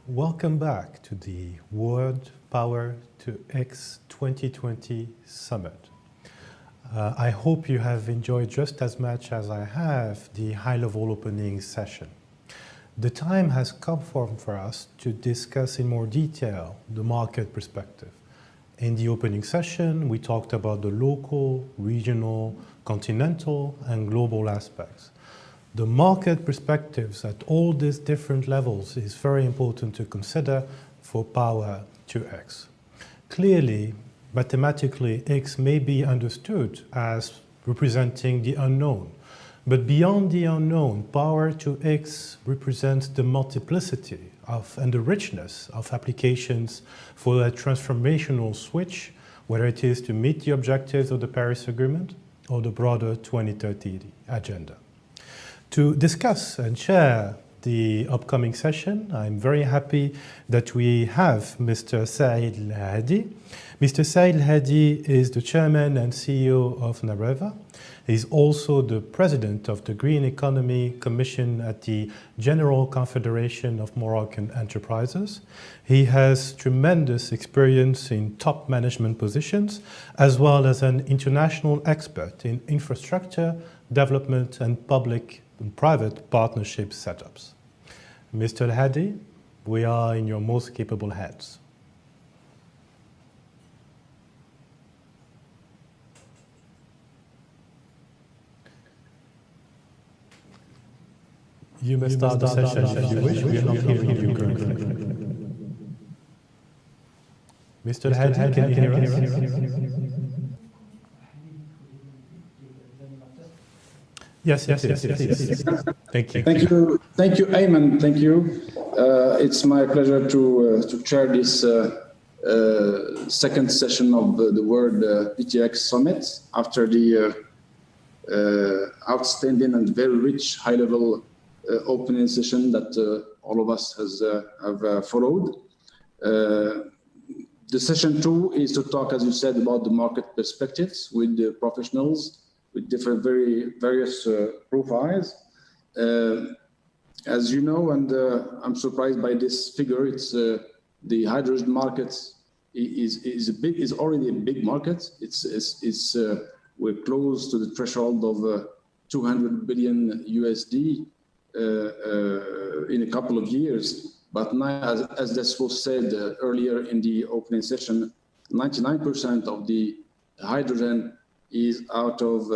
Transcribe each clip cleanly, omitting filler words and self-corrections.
Welcome back to the World Power to X 2020 Summit. I hope you have enjoyed just as much as I have the high-level opening session. The time has come for us to discuss in more detail the market perspective. In the opening session, we talked about the local, regional, continental, and global aspects. The market perspectives at all these different levels is very important to consider for Power to X. Clearly, mathematically, X may be understood as representing the unknown. But beyond the unknown, Power to X represents the multiplicity and the richness of applications for a transformational switch, whether it is to meet the objectives of the Paris Agreement or the broader 2030 agenda. To discuss and share the upcoming session, I'm very happy that we have Mr. Saïd El-Hadi. Mr. Saïd El-Hadi is the chairman and CEO of NAREVA. He's also the president of the Green Economy Commission at the General Confederation of Moroccan Enterprises. He has tremendous experience in top management positions, as well as an international expert in infrastructure, development, and public and private partnership setups. Mr. El-Hadi, we are in your most capable hands. You may start the session if you wish. We are not hearing you currently. Mr. El-Hadi, can you hear us? Yes. Thank you. Thank you, Ayman. Thank you. It's my pleasure to chair this second session of the World PTX Summit after the outstanding and very rich high-level opening session that all of us have followed. The session 2 is to talk, as you said, about the market perspectives with the professionals with different various profiles. As you know, and I'm surprised by this figure, it's the hydrogen market is already a big market. We're close to the threshold of 200 billion USD in a couple of years. But now, as this was said earlier in the opening session, 99% of the hydrogen is out of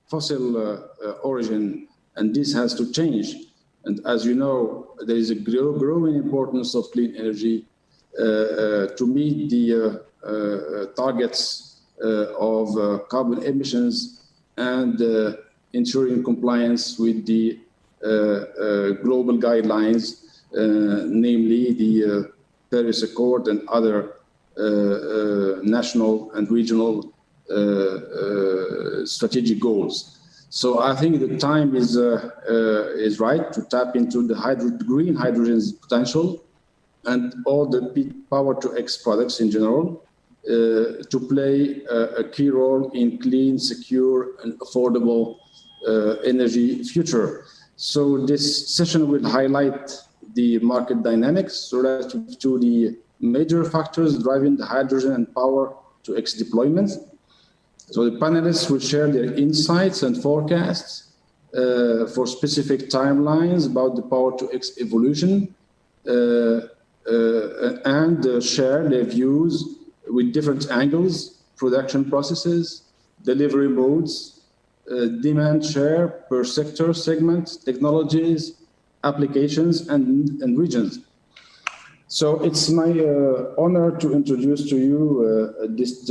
fossil origin, and this has to change. And as you know, there is a growing importance of clean energy to meet the targets of carbon emissions and ensuring compliance with the global guidelines, namely the Paris Accord and other national and regional strategic goals. So I think the time is right to tap into the green hydrogen's potential and all the Power to X products in general to play a key role in clean, secure, and affordable energy future. So this session will highlight the market dynamics relative to the major factors driving the hydrogen and Power to X deployment. So the panelists will share their insights and forecasts for specific timelines about the Power to X evolution and share their views with different angles, production processes, delivery modes, demand share per sector, segment, technologies, applications, and regions. So it's my honor to introduce to you this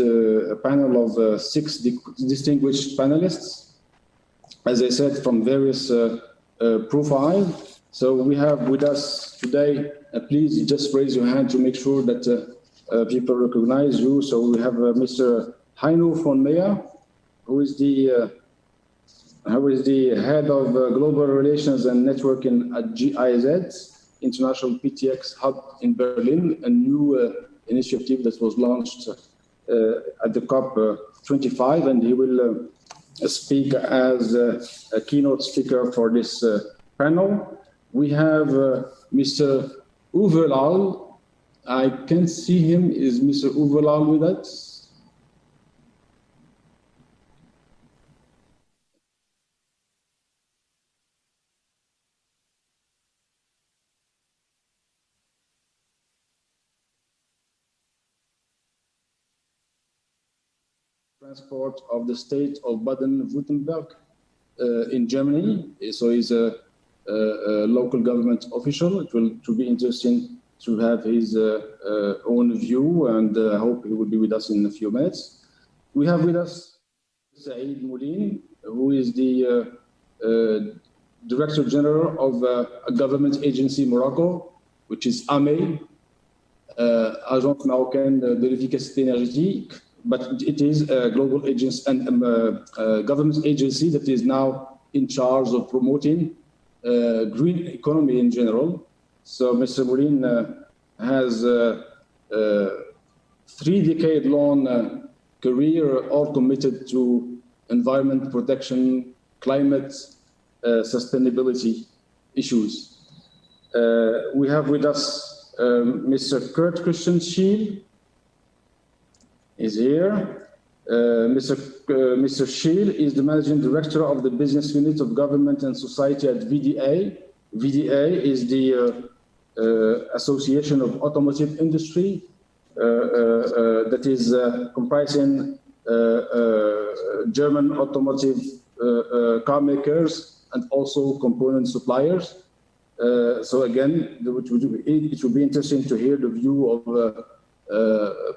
panel of 6 distinguished panelists, as I said, from various profiles. So we have with us today, please just raise your hand to make sure that people recognize you. So we have Mr. Heino von Meyer, who is the head of global relations and networking at GIZ, International PTX Hub in Berlin, a new initiative that was launched at the COP25, and he will speak as a keynote speaker for this panel. We have Mr. Uvelal, I can't see him. Is Mr. Uvelal with us? Transport of the state of Baden-Württemberg in Germany. So he's a local government official. It will be interesting to have his own view, and I hope he will be with us in a few minutes. We have with us Saïd Moulin, who is the Director General of a government agency in Morocco, which is AME, Agence Marocaine de l'Efficacité Énergétique. But it is a global agency and government agency that is now in charge of promoting green economy in general. So Mr. Moulin has a 3-decade-long career, all committed to environment protection, climate sustainability issues. We have with us Mr. Kurt Christian Schiel is here. Mr. Schiel is the Managing Director of the Business Unit of Government and Society at VDA. VDA is the Association of Automotive Industry that is comprising German automotive car makers and also component suppliers. So again, it would be interesting to hear the view of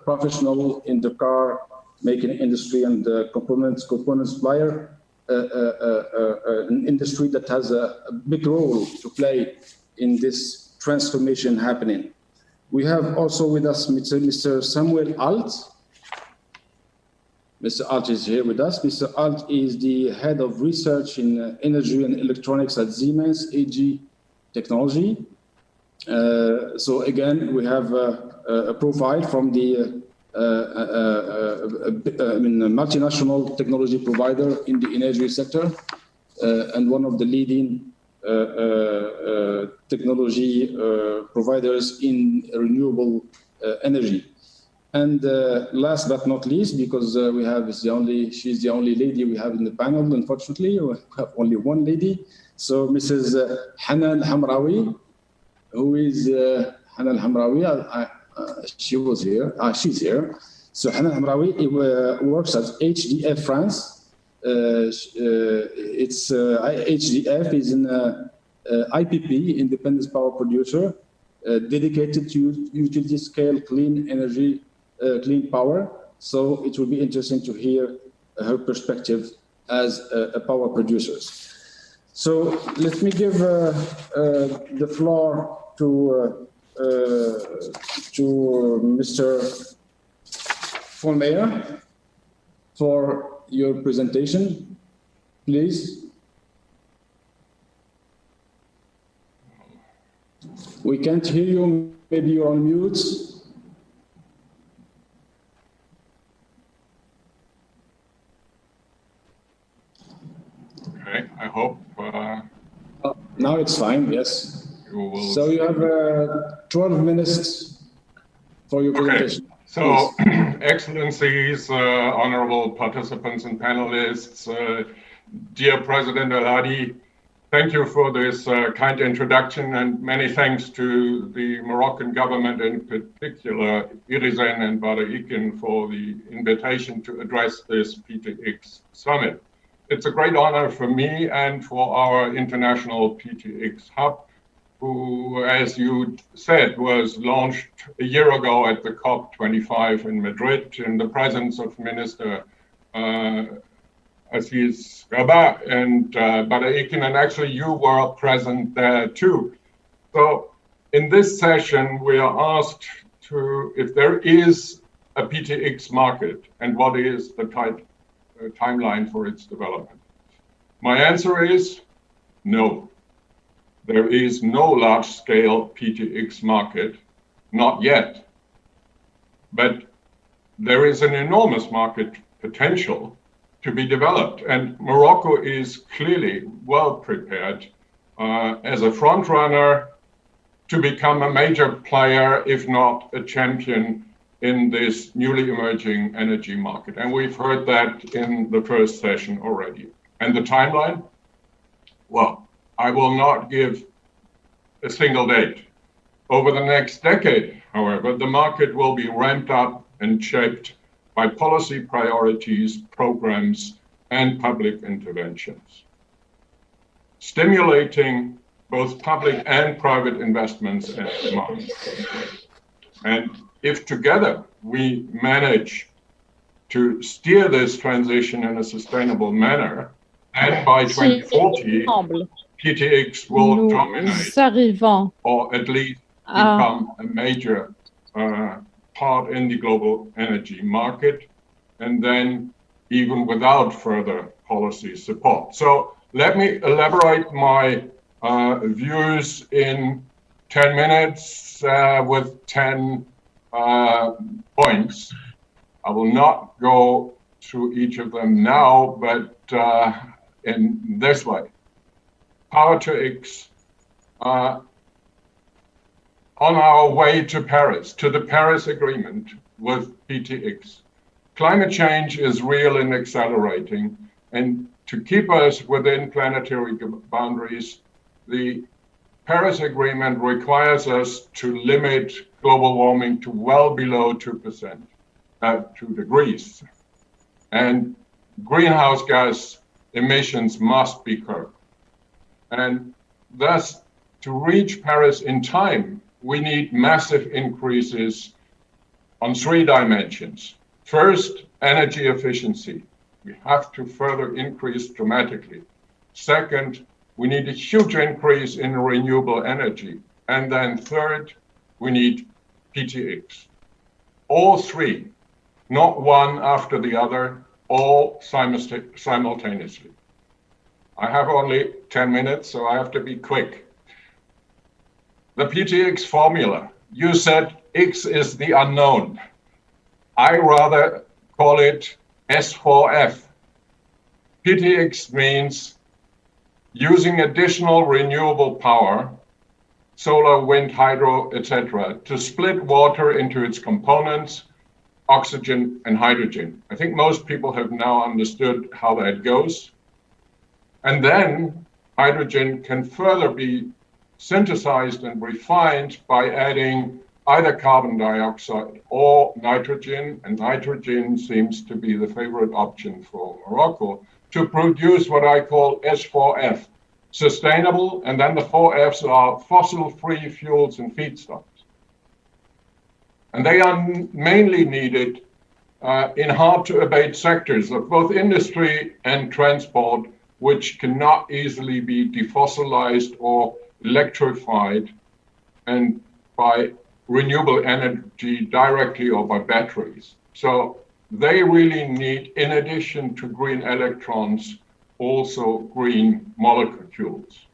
professional in the car making industry and component supplier, an industry that has a big role to play in this transformation happening. We have also with us Mr. Samuel Alt. Mr. Alt is here with us. Mr. Alt is the head of research in energy and electronics at Siemens AG Technology. So again, we have a profile from the multinational technology provider in the energy sector and one of the leading technology providers in renewable energy. And last but not least, because she's the only lady we have in the panel, unfortunately, we have only one lady. So Mrs. Hanan Hamraoui, who is Hanan Hamraoui, she was here, she's here. So Hanan Hamraoui works at HDF France. HDF is an IPP, independent power producer, dedicated to utility scale clean energy, clean power. So it will be interesting to hear her perspective as a power producer. So let me give the floor to Mr. Vollmeijer for your presentation, please. We can't hear you. Maybe you're on mute. Okay, I hope. Now it's fine, yes. So you have 12 minutes for your presentation. Okay. So, Excellencies, honorable participants and panelists, dear President El-Hadi, thank you for this kind introduction, and many thanks to the Moroccan government, in particular Irizen and Badaiken, for the invitation to address this PTX summit. It's a great honor for me and for our international PTX hub, who, as you said, was launched a year ago at the COP25 in Madrid in the presence of Minister Aziz Rabat and Badaiken, and actually you were present there too. So in this session, we are asked to, if there is a PTX market and what is the timeline for its development. My answer is no. There is no large-scale PTX market, not yet. But there is an enormous market potential to be developed, and Morocco is clearly well prepared as a front runner to become a major player, if not a champion, in this newly emerging energy market. And we've heard that in the first session already. And the timeline? Well, I will not give a single date. Over the next decade, however, the market will be ramped up and shaped by policy priorities, programs, and public interventions, stimulating both public and private investments and demand. And if together we manage to steer this transition in a sustainable manner, and by 2040, PTX will dominate, or at least become a major part in the global energy market, and then even without further policy support. So let me elaborate my views in 10 minutes with 10 points. I will not go through each of them now, but in this way. Power-to-X, on our way to Paris, to the Paris Agreement with PTX. Climate change is real and accelerating, and to keep us within planetary boundaries, the Paris Agreement requires us to limit global warming to well below 2%, 2 degrees. And greenhouse gas emissions must be curbed. And thus, to reach Paris in time, we need massive increases on 3 dimensions. First, energy efficiency. We have to further increase dramatically. Second, we need a huge increase in renewable energy. And then third, we need PTX. All 3, not one after the other, all simultaneously. I have only 10 minutes, so I have to be quick. The PTX formula, you said X is the unknown. I rather call it S4F. PTX means using additional renewable power, solar, wind, hydro, etc., to split water into its components, oxygen and hydrogen. I think most people have now understood how that goes. And then hydrogen can further be synthesized and refined by adding either carbon dioxide or nitrogen, and nitrogen seems to be the favorite option for Morocco, to produce what I call S4F, sustainable, and then the 4 Fs are fossil-free fuels and feedstocks. And they are mainly needed in hard-to-abate sectors of both industry and transport, which cannot easily be defossilized or electrified and by renewable energy directly or by batteries. So they really need, in addition to green electrons, also green molecules.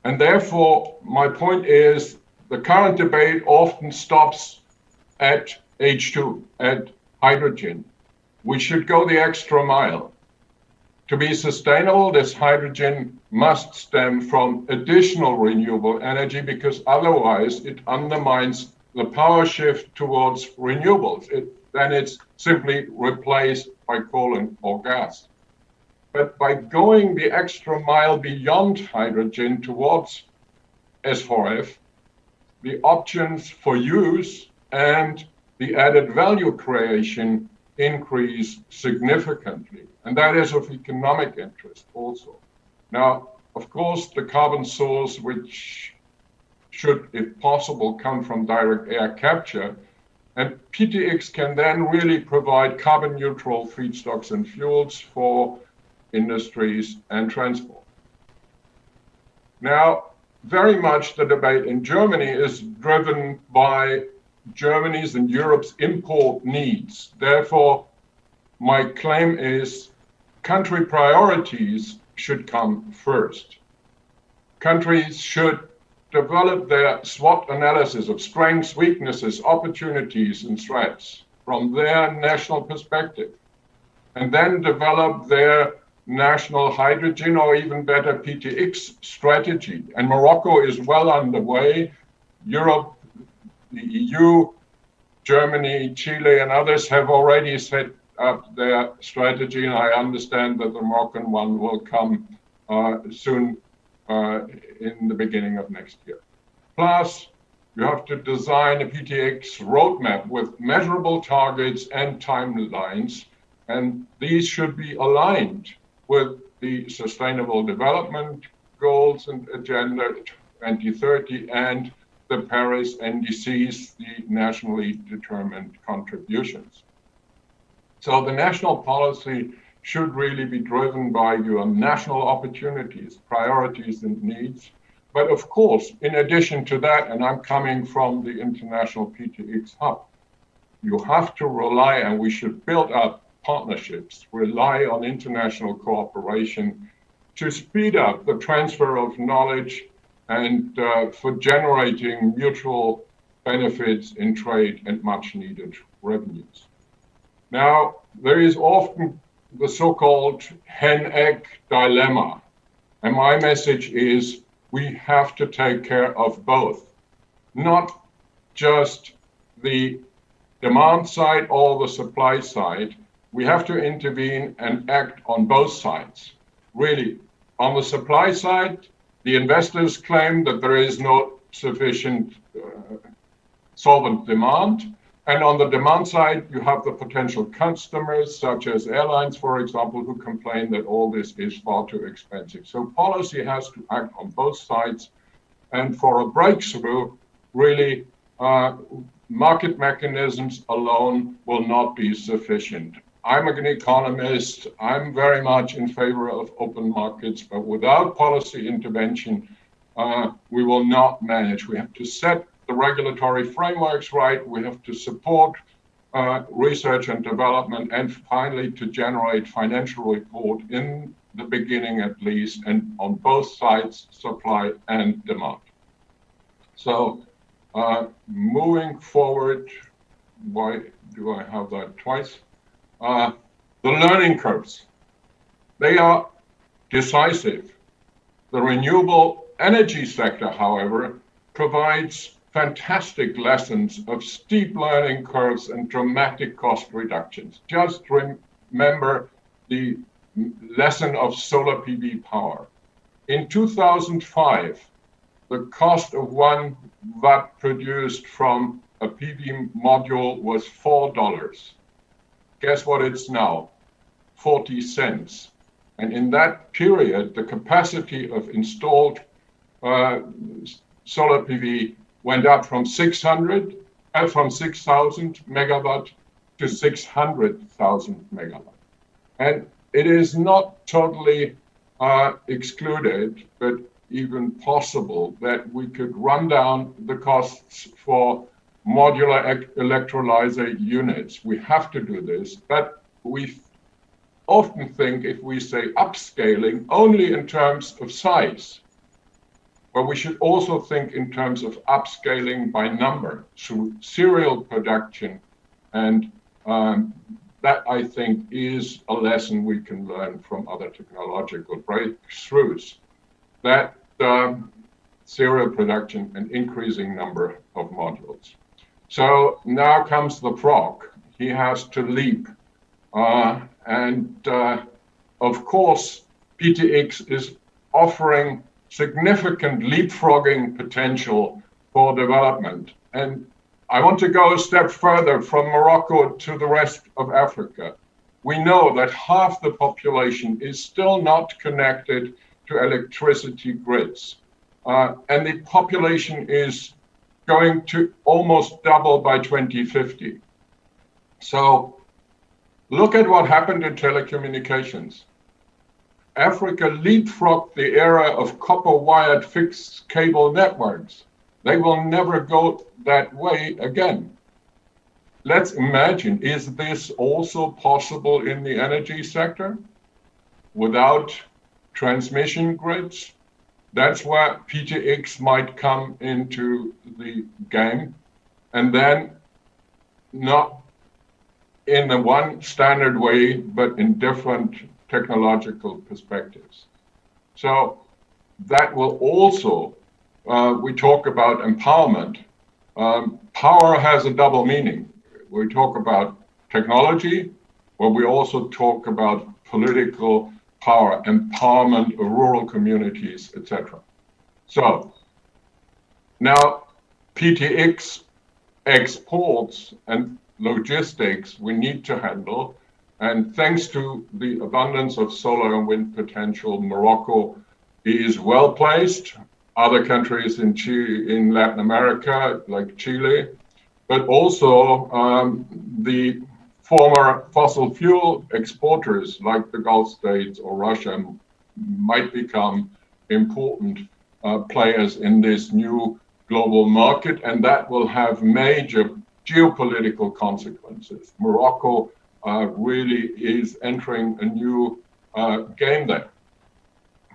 And therefore, my point is, the current debate often stops at H2, at hydrogen. We should go the extra mile. To be sustainable, this hydrogen must stem from additional renewable energy, because otherwise it undermines the power shift towards renewables. Then it's simply replaced by coal or gas. But by going the extra mile beyond hydrogen towards S4F, the options for use and the added value creation increase significantly. And that is of economic interest also. Now, of course, the carbon source, which should, if possible, come from direct air capture, and PTX can then really provide carbon neutral feedstocks and fuels for industries and transport. Now, very much the debate in Germany is driven by Germany's and Europe's import needs. Therefore, my claim is country priorities should come first. Countries should develop their SWOT analysis of strengths, weaknesses, opportunities, and threats from their national perspective, and then develop their national hydrogen or even better PTX strategy. And Morocco is well underway. Europe, the EU, Germany, Chile, and others have already set up their strategy, and I understand that the Moroccan one will come soon in the beginning of next year. Plus, you have to design a PTX roadmap with measurable targets and timelines, and these should be aligned with the Sustainable Development Goals and Agenda 2030 and the Paris NDCs, the nationally determined contributions. So the national policy should really be driven by your national opportunities, priorities, and needs. But of course, in addition to that, and I'm coming from the International PTX Hub, you have to rely, and we should build up partnerships, rely on international cooperation to speed up the transfer of knowledge and for generating mutual benefits in trade and much needed revenues. Now, there is often the so-called hen-egg dilemma. And my message is we have to take care of both, not just the demand side or the supply side. We have to intervene and act on both sides. Really, on the supply side, the investors claim that there is no sufficient solvent demand. And on the demand side, you have the potential customers, such as airlines, for example, who complain that all this is far too expensive. So policy has to act on both sides. And for a breakthrough, really, market mechanisms alone will not be sufficient. I'm an economist. I'm very much in favor of open markets, but without policy intervention, we will not manage. We have to set the regulatory frameworks right. We have to support research and development, and finally to generate financial report in the beginning at least, and on both sides, supply and demand. So moving forward, why do I have that twice? The learning curves, they are decisive. The renewable energy sector, however, provides fantastic lessons of steep learning curves and dramatic cost reductions. Just remember the lesson of solar PV power. In 2005, the cost of 1 watt produced from a PV module was $4. Guess what it's now? 40 cents. And in that period, the capacity of installed solar PV went up from 6,000 megawatt to 600,000 megawatt. And it is not totally excluded, but even possible that we could run down the costs for modular electrolyzer units. We have to do this, but we often think if we say upscaling only in terms of size, but we should also think in terms of upscaling by number through serial production. And that, I think, is a lesson we can learn from other technological breakthroughs, that serial production and increasing number of modules. So now comes the frog. He has to leap. Of course, PTX is offering significant leapfrogging potential for development. And I want to go a step further from Morocco to the rest of Africa. We know that half the population is still not connected to electricity grids. And the population is going to almost double by 2050. So look at what happened in telecommunications. Africa leapfrogged the era of copper-wired fixed cable networks. They will never go that way again. Let's imagine, is this also possible in the energy sector without transmission grids? That's where PTX might come into the game, and then not in the one standard way, but in different technological perspectives. So that will also, we talk about empowerment. Power has a double meaning. We talk about technology, but we also talk about political power, empowerment of rural communities, etc. So now PTX exports and logistics we need to handle. And thanks to the abundance of solar and wind potential, Morocco is well placed. Other countries in Latin America, like Chile, but also the former fossil fuel exporters like the Gulf states or Russia might become important players in this new global market, and that will have major geopolitical consequences. Morocco really is entering a new game there.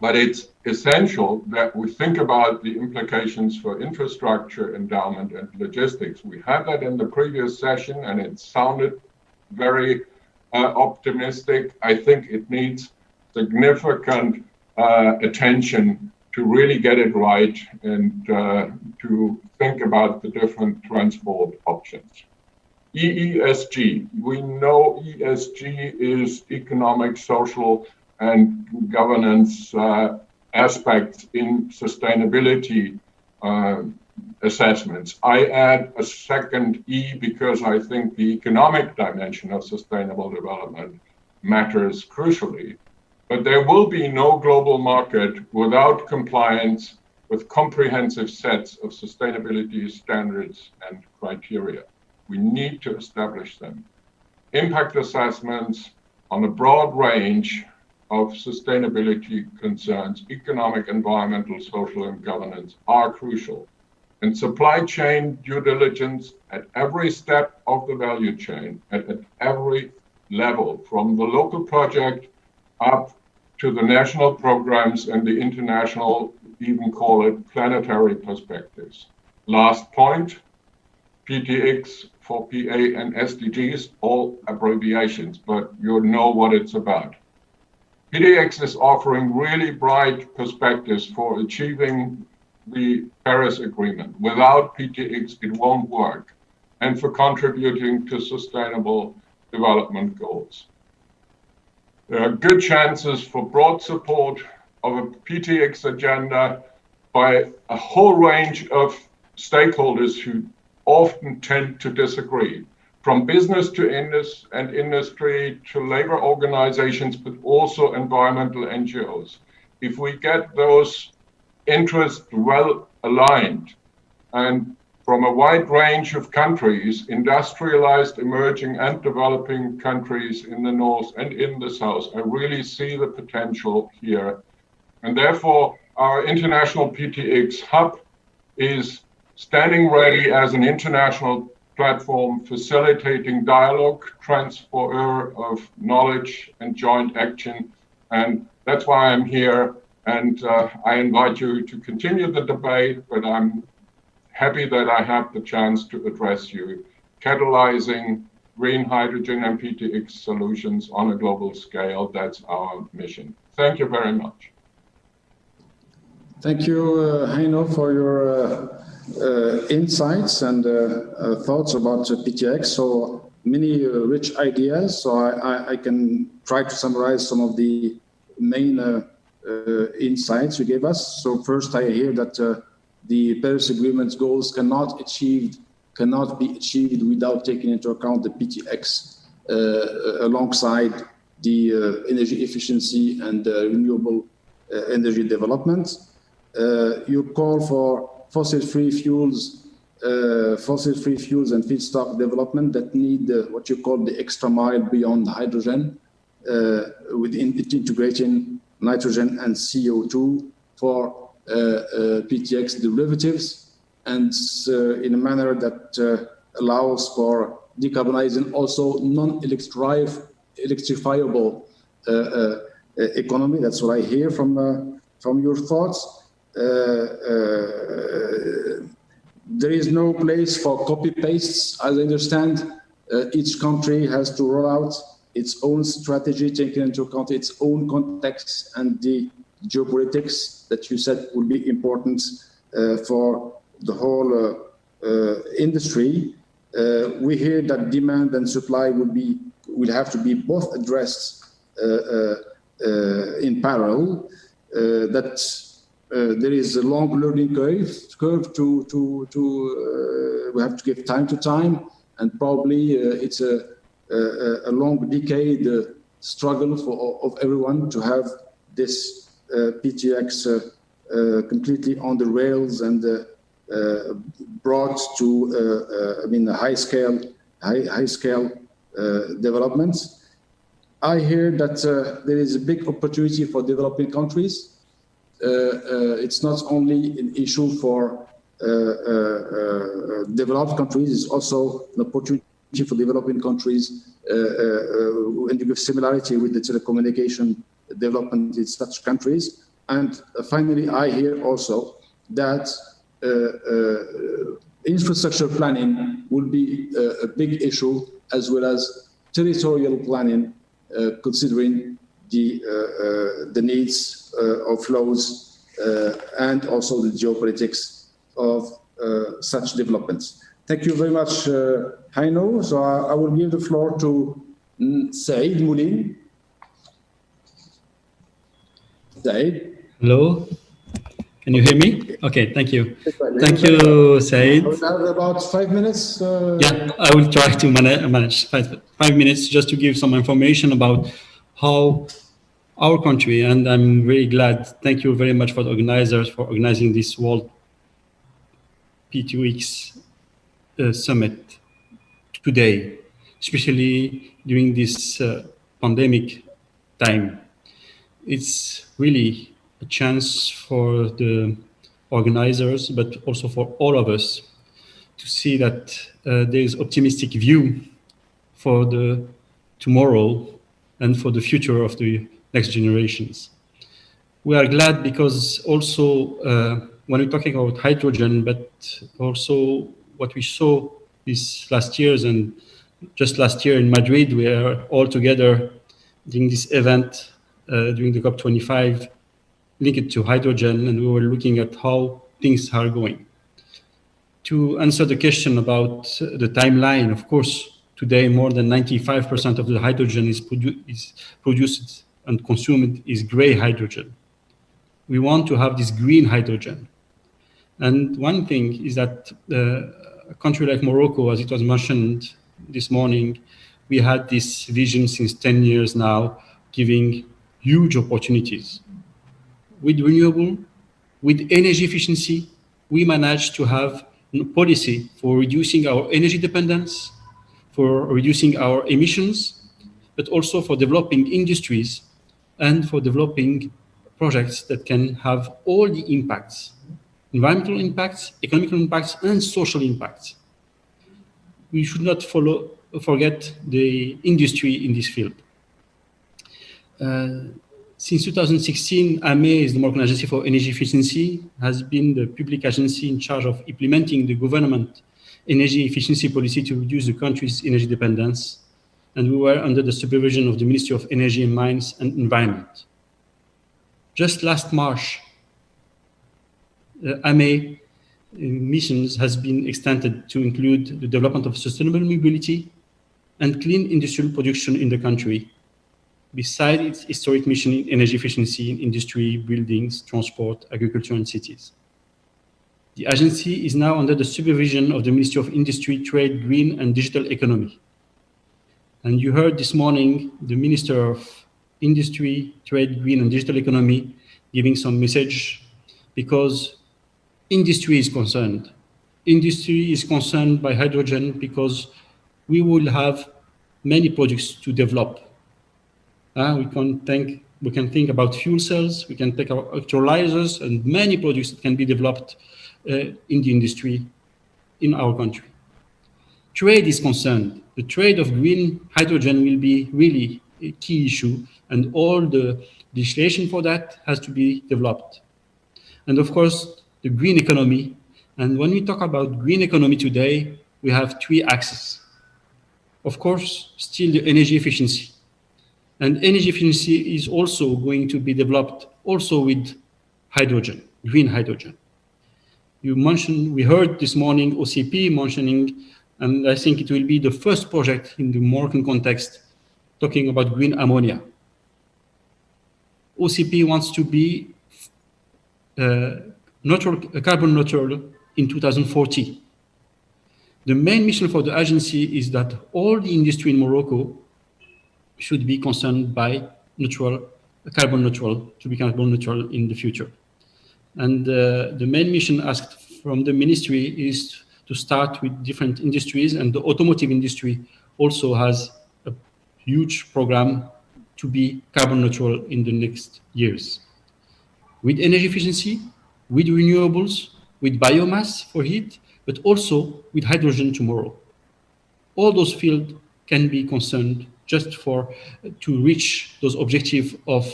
But it's essential that we think about the implications for infrastructure, endowment, and logistics. We had that in the previous session, and it sounded very optimistic. I think it needs significant attention to really get it right and to think about the different transport options. EESG, we know ESG is economic, social, and governance aspects in sustainability assessments. I add a second E because I think the economic dimension of sustainable development matters crucially. But there will be no global market without compliance with comprehensive sets of sustainability standards and criteria. We need to establish them. Impact assessments on a broad range of sustainability concerns, economic, environmental, social, and governance are crucial. And supply chain due diligence at every step of the value chain, at every level, from the local project up to the national programs and the international, even call it planetary perspectives. Last point, PTX for PA and SDGs, all abbreviations, but you know what it's about. PTX is offering really bright perspectives for achieving the Paris Agreement. Without PTX, it won't work, and for contributing to sustainable development goals. There are good chances for broad support of a PTX agenda by a whole range of stakeholders who often tend to disagree, from business to industry to labor organizations, but also environmental NGOs. If we get those interests well aligned and from a wide range of countries, industrialized, emerging, and developing countries in the north and in the south, I really see the potential here. And therefore, our international PTX hub is standing ready as an international platform facilitating dialogue, transfer of knowledge, and joint action. And that's why I'm here. And I invite you to continue the debate, but I'm happy that I have the chance to address you. Catalyzing green hydrogen and PTX solutions on a global scale, that's our mission. Thank you very much. Thank you, Heino, for your insights and thoughts about PTX. So many rich ideas. So I can try to summarize some of the main insights you gave us. So first, I hear that the Paris Agreement's goals cannot be achieved without taking into account the PTX alongside the energy efficiency and renewable energy development. You call for fossil-free fuels and feedstock development that need what you call the extra mile beyond hydrogen, with integrating nitrogen and CO2 for PTX derivatives, and in a manner that allows for decarbonizing also non-electrifiable economy. That's what I hear from your thoughts. There is no place for copy pastes, as I understand. Each country has to roll out its own strategy, taking into account its own context and the geopolitics that you said will be important for the whole industry. We hear that demand and supply will have to be both addressed in parallel. That there is a long learning curve to we have to give time to time, and probably it's a long decade struggle of everyone to have this P2X completely on the rails and brought to a high scale developments. I hear that there is a big opportunity for developing countries. It's not only an issue for developed countries, it's also an opportunity for developing countries, and you give similarity with the telecommunication development in such countries. And finally, I hear also that infrastructure planning will be a big issue, as well as territorial planning, considering the needs of flows and also the geopolitics of such developments. Thank you very much, Heino. So I will give the floor to Saïd Moulin. Saïd. Hello. Can you hear me? Okay, thank you. Thank you, Saïd. We have about 5 minutes. Yeah, I will try to manage 5 minutes just to give some information about how our country, and I'm very glad, thank you very much for the organizers for organizing this World P2X Summit today, especially during this pandemic time. It's really a chance for the organizers, but also for all of us to see that there is optimistic view for the tomorrow and for the future of the next generations. We are glad because also when we're talking about hydrogen, but also what we saw these last years, and just last year in Madrid, we are all together during this event, during the COP25, linked to hydrogen, and we were looking at how things are going. To answer the question about the timeline, of course, today more than 95% of the hydrogen is produced and consumed is gray hydrogen. We want to have this green hydrogen. And one thing is that a country like Morocco, as it was mentioned this morning, we had this vision since 10 years now, giving huge opportunities. With renewable, with energy efficiency, we managed to have a policy for reducing our energy dependence, for reducing our emissions, but also for developing industries and for developing projects that can have all the impacts, environmental impacts, economical impacts, and social impacts. We should not forget the industry in this field. Since 2016, AME is the Moroccan Agency for Energy Efficiency, has been the public agency in charge of implementing the government energy efficiency policy to reduce the country's energy dependence. And we were under the supervision of the Ministry of Energy and Mines and Environment. Just last March, AME missions has been extended to include the development of sustainable mobility and clean industrial production in the country, beside its historic mission in energy efficiency in industry, buildings, transport, agriculture, and cities. The agency is now under the supervision of the Ministry of Industry, Trade, Green, and Digital Economy. And you heard this morning the Minister of Industry, Trade, Green, and Digital Economy giving some message, because industry is concerned. Industry is concerned by hydrogen because we will have many projects to develop. We can think about fuel cells, we can think about electrolyzers, and many projects that can be developed in the industry in our country. Trade is concerned. The trade of green hydrogen will be really a key issue, and all the legislation for that has to be developed. And of course, the green economy. And when we talk about green economy today, we have 3 axes. Of course, still the energy efficiency. And energy efficiency is also going to be developed also with hydrogen, green hydrogen. We heard this morning OCP mentioning, and I think it will be the first project in the Moroccan context talking about green ammonia. OCP wants to be carbon neutral in 2040. The main mission for the agency is that all the industry in Morocco should be concerned by carbon neutral, to be carbon neutral in the future. And the main mission asked from the ministry is to start with different industries, and the automotive industry also has a huge program to be carbon neutral in the next years. With energy efficiency, with renewables, with biomass for heat, but also with hydrogen tomorrow. All those fields can be concerned just to reach those objectives of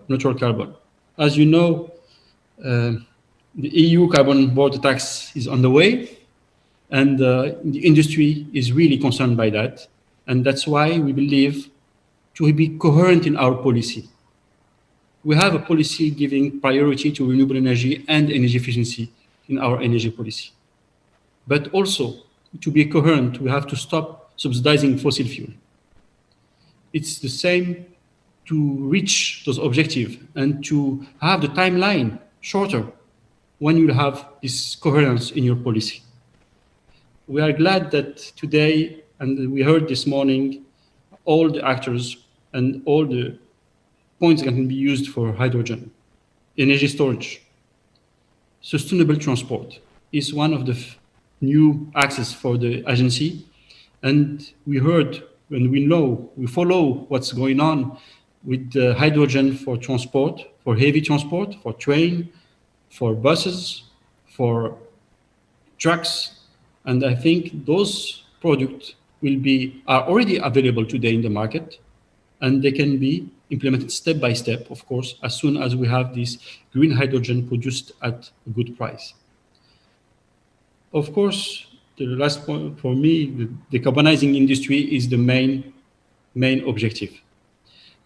neutral carbon. As you know, the EU carbon border tax is on the way, and the industry is really concerned by that. And that's why we believe to be coherent in our policy. We have a policy giving priority to renewable energy and energy efficiency in our energy policy. But also, to be coherent, we have to stop subsidizing fossil fuel. It's the same to reach those objectives and to have the timeline shorter when you have this coherence in your policy. We are glad that today, and we heard this morning, all the actors and all the points that can be used for hydrogen, energy storage, sustainable transport is one of the new axes for the agency. And we heard, and we follow what's going on with the hydrogen for transport, for heavy transport, for train, for buses, for trucks. And I think those products are already available today in the market, and they can be implemented step by step, of course, as soon as we have this green hydrogen produced at a good price. Of course, the last point for me, the decarbonizing industry is the main objective.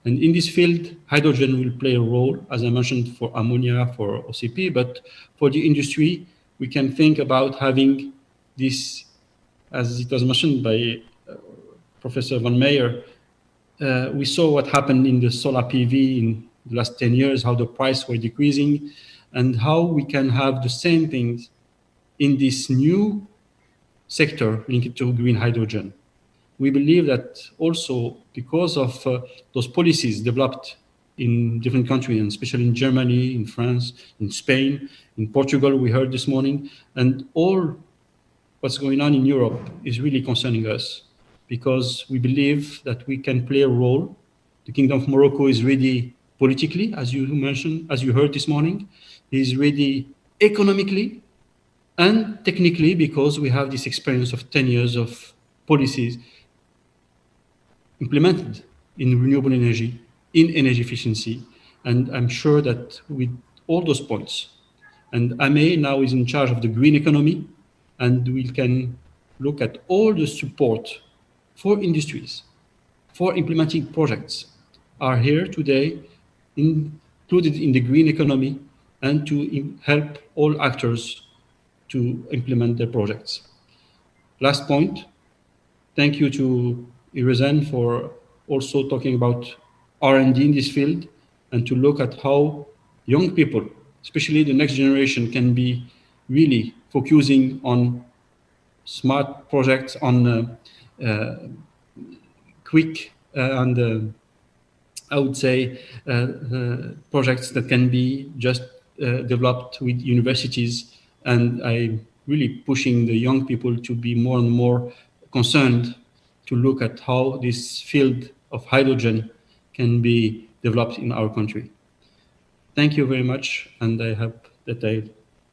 And in this field, hydrogen will play a role, as I mentioned, for ammonia, for OCP, but for the industry, we can think about having this, as it was mentioned by Professor Van Meyer. We saw what happened in the solar PV in the last 10 years, how the price were decreasing, and how we can have the same things in this new sector linked to green hydrogen. We believe that also because of those policies developed in different countries, and especially in Germany, in France, in Spain, in Portugal, we heard this morning, and all what's going on in Europe is really concerning us, because we believe that we can play a role. The Kingdom of Morocco is ready politically, as you mentioned, as you heard this morning, is ready economically and technically, because we have this experience of 10 years of policies implemented in renewable energy, in energy efficiency. And I'm sure that with all those points, and AME now is in charge of the green economy, and we can look at all the support for industries, for implementing projects, are here today, included in the green economy, and to help all actors to implement their projects. Last point, thank you to Irezan for also talking about R&D in this field, and to look at how young people, especially the next generation, can be really focusing on smart projects, on quick and I would say projects that can be just developed with universities. And I'm really pushing the young people to be more and more concerned to look at how this field of hydrogen can be developed in our country. Thank you very much, and I hope that I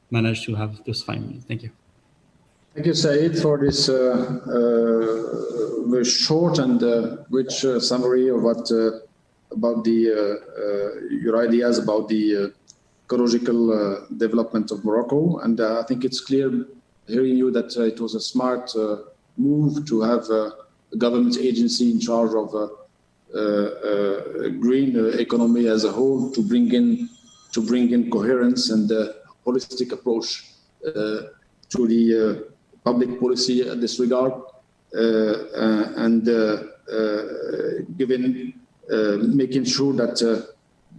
managed to have those 5 minutes. Thank you. Thank you, Said, for this very short and rich summary of what about your ideas about the ecological development of Morocco. And I think it's clear hearing you that it was a smart move to have a government agency in charge of green economy as a whole, to bring in coherence and holistic approach to the public policy in this regard, and making sure that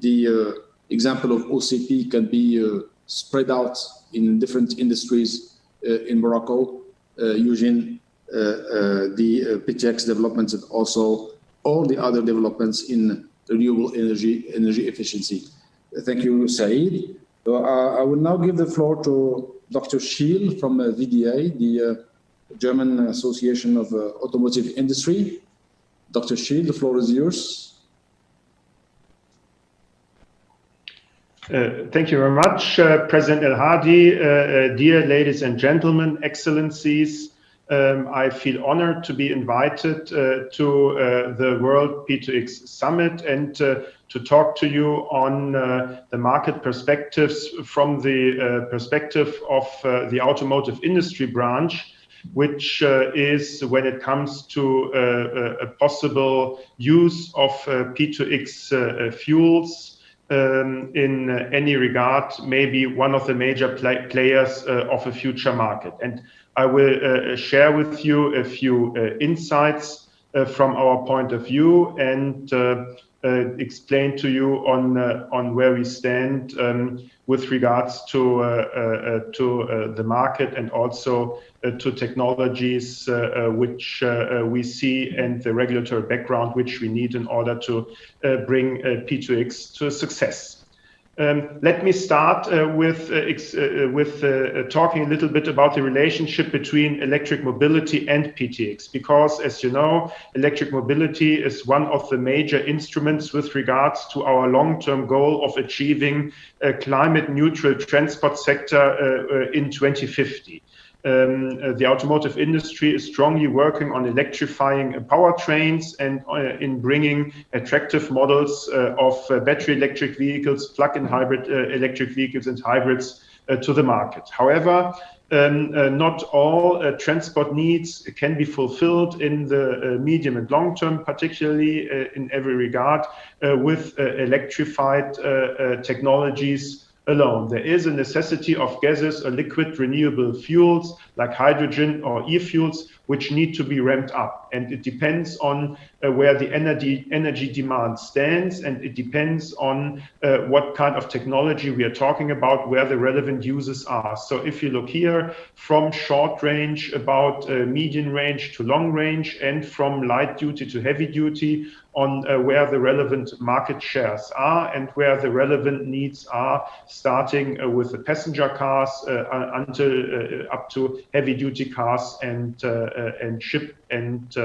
the example of OCP can be spread out in different industries in Morocco, using the PTX developments and also all the other developments in renewable energy efficiency. Thank you, Saeed. I will now give the floor to Dr. Schiel from VDA, the German Association of Automotive Industry. Dr. Schiel, the floor is yours. Thank you very much, President El Hadi. Dear ladies and gentlemen, excellencies, I feel honored to be invited to the World P2X Summit and to talk to you on the market perspectives from the perspective of the automotive industry branch, which is when it comes to a possible use of P2X fuels in any regard, maybe one of the major players of a future market. And I will share with you a few insights from our point of view and explain to you on where we stand with regards to the market and also to technologies which we see and the regulatory background which we need in order to bring P2X to success. Let me start with talking a little bit about the relationship between electric mobility and PTX, because as you know, electric mobility is one of the major instruments with regards to our long-term goal of achieving a climate neutral transport sector in 2050. The automotive industry is strongly working on electrifying powertrains and in bringing attractive models of battery electric vehicles, plug-in hybrid electric vehicles and hybrids to the market. However, not all transport needs can be fulfilled in the medium and long term, particularly in every regard with electrified technologies alone. There is a necessity of gaseous or liquid renewable fuels like hydrogen or e-fuels which need to be ramped up, and it depends on where the energy demand stands, and it depends on what kind of technology we are talking about, where the relevant uses are. So if you look here from short range about medium range to long range, and from light duty to heavy duty, on where the relevant market shares are and where the relevant needs are, starting with the passenger cars until up to heavy duty cars and ship and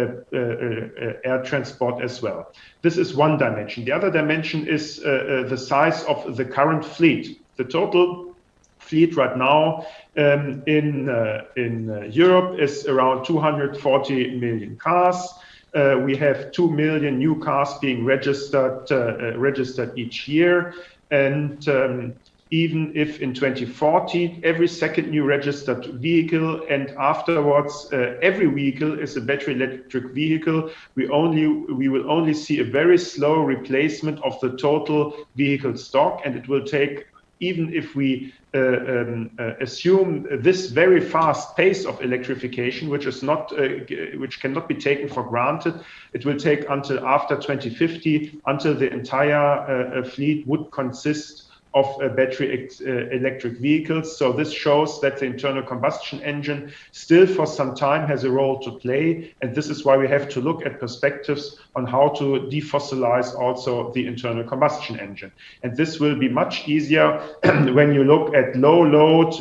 air transport as well. This is one dimension. The other dimension is the size of the current fleet. The total fleet right now in Europe is around 240 million cars. We have 2 million new cars being registered each year, and even if in 2040 every second new registered vehicle and afterwards every vehicle is a battery electric vehicle, we will only see a very slow replacement of the total vehicle stock, and it will take, even if we assume this very fast pace of electrification, which cannot be taken for granted, it will take until after 2050 until the entire fleet would consist of battery electric vehicles. So this shows that the internal combustion engine still for some time has a role to play, and this is why we have to look at perspectives on how to defossilize also the internal combustion engine. And this will be much easier when you look at low load,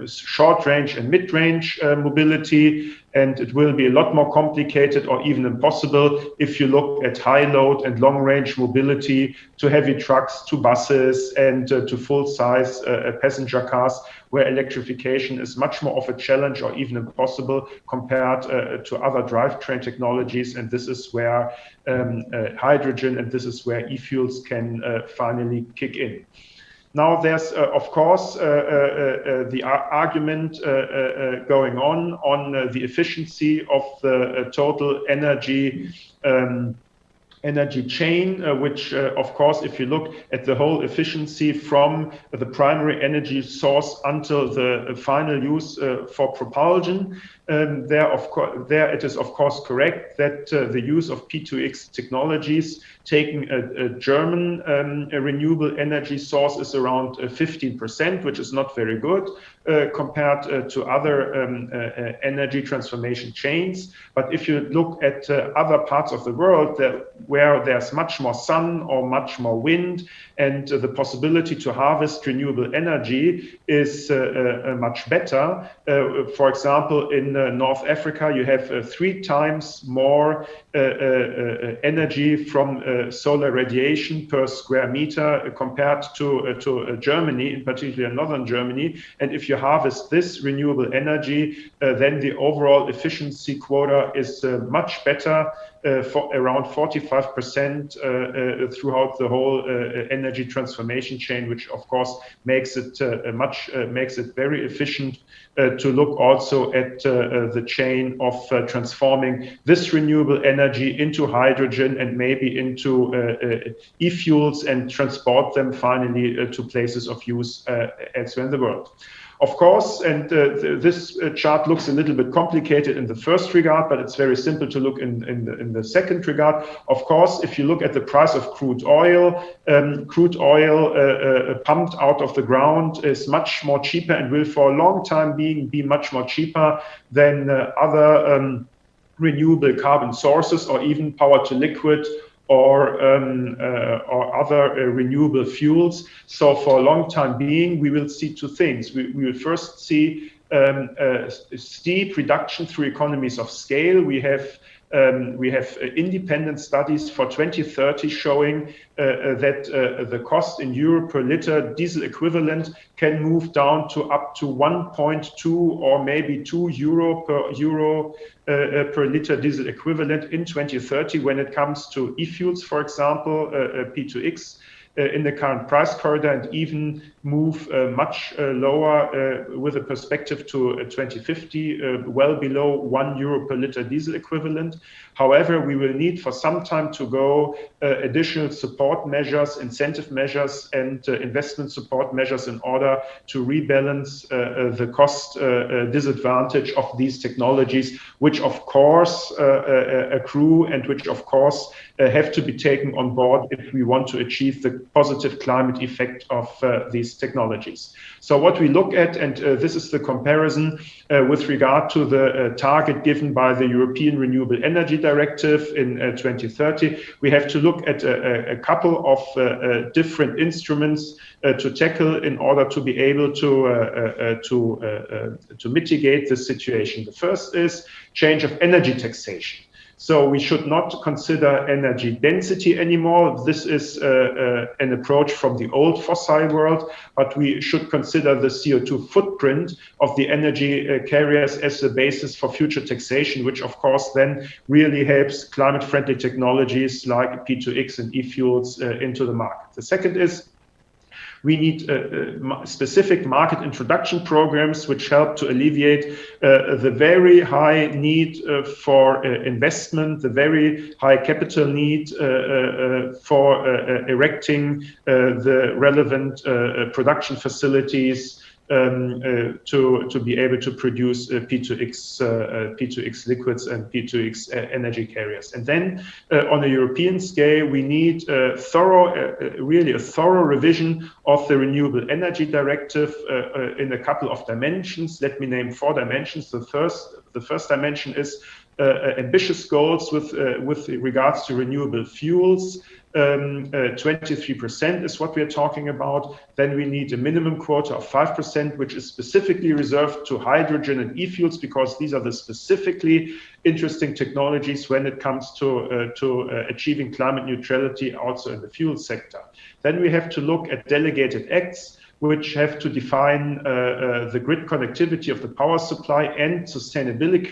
short range and mid range mobility, and it will be a lot more complicated or even impossible if you look at high load and long range mobility, to heavy trucks, to buses, and to full size passenger cars, where electrification is much more of a challenge or even impossible compared to other drivetrain technologies. And this is where hydrogen and this is where e-fuels can finally kick in. Now, there's, of course, the argument going on the efficiency of the total energy energy chain, which of course, if you look at the whole efficiency from the primary energy source until the final use for propulsion, there it is of course correct that the use of P2X technologies, taking a German renewable energy source, is around 15%, which is not very good compared to other energy transformation chains. But if you look at other parts of the world where there's much more sun or much more wind, and the possibility to harvest renewable energy is much better. For example, in North Africa, you have 3 times more energy from solar radiation per square meter compared to Germany, in particular northern Germany. And if you harvest this renewable energy, then the overall efficiency quota is much better, for around 45% throughout the whole energy transformation chain, which of course makes it very efficient to look also at the chain of transforming this renewable energy into hydrogen and maybe into e-fuels and transport them finally to places of use elsewhere in the world. Of course, and this chart looks a little bit complicated in the first regard, but it's very simple to look in the second regard. Of course, if you look at the price of crude oil pumped out of the ground is much more cheaper and will for a long time be much more cheaper than other renewable carbon sources, or even power to liquid, or other renewable fuels. So for a long time being, we will see 2 things. We will first see a steep reduction through economies of scale. We have independent studies for 2030 showing that the cost in euro per liter diesel equivalent can move down to up to 1.2 or maybe 2 euro per liter diesel equivalent in 2030 when it comes to e-fuels, for example, P2X. In the current price corridor, and even move much lower with a perspective to 2050, well below 1 euro per liter diesel equivalent. However, we will need for some time to go additional support measures, incentive measures, and investment support measures in order to rebalance the cost disadvantage of these technologies, which of course accrue and which of course have to be taken on board if we want to achieve the positive climate effect of these technologies. So what we look at, and this is the comparison with regard to the target given by the European Renewable Energy Directive in 2030, we have to look at a couple of different instruments to tackle in order to be able to mitigate this situation. The first is change of energy taxation. So we should not consider energy density anymore. This is an approach from the old fossil world, but we should consider the CO2 footprint of the energy carriers as the basis for future taxation, which of course then really helps climate-friendly technologies like P2X and e-fuels into the market. The second is we need specific market introduction programs which help to alleviate the very high need for investment, the very high capital need for erecting the relevant production facilities to be able to produce P2X liquids and P2X energy carriers. And then on a European scale, we need really a thorough revision of the Renewable Energy Directive in a couple of dimensions. Let me name 4 dimensions. The first dimension is ambitious goals with regards to renewable fuels. 23% is what we are talking about. Then we need a minimum quota of 5%, which is specifically reserved to hydrogen and e-fuels, because these are the specifically interesting technologies when it comes to achieving climate neutrality also in the fuel sector. Then we have to look at delegated acts, which have to define the grid connectivity of the power supply and sustainability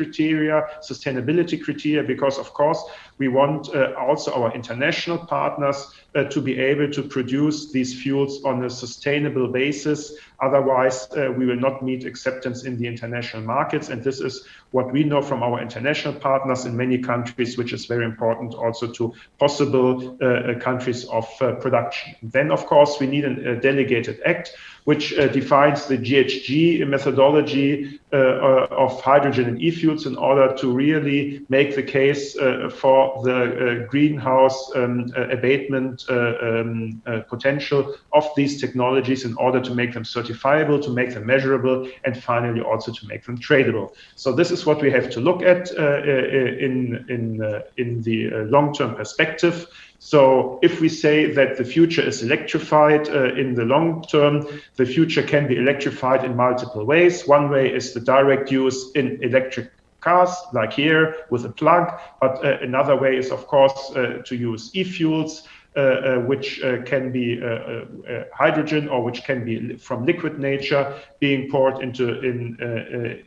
criteria, because of course we want also our international partners to be able to produce these fuels on a sustainable basis. Otherwise, we will not meet acceptance in the international markets. And this is what we know from our international partners in many countries, which is very important also to possible countries of production. Then, of course, we need a delegated act which defines the GHG methodology of hydrogen and e-fuels in order to really make the case for the greenhouse abatement potential of these technologies in order to make them certifiable, to make them measurable, and finally also to make them tradable. So this is what we have to look at in the long-term perspective. So if we say that the future is electrified in the long term, the future can be electrified in multiple ways. One way is the direct use in electric cars, like here with a plug, but another way is, of course, to use e-fuels, which can be hydrogen or which can be from liquid nature being poured into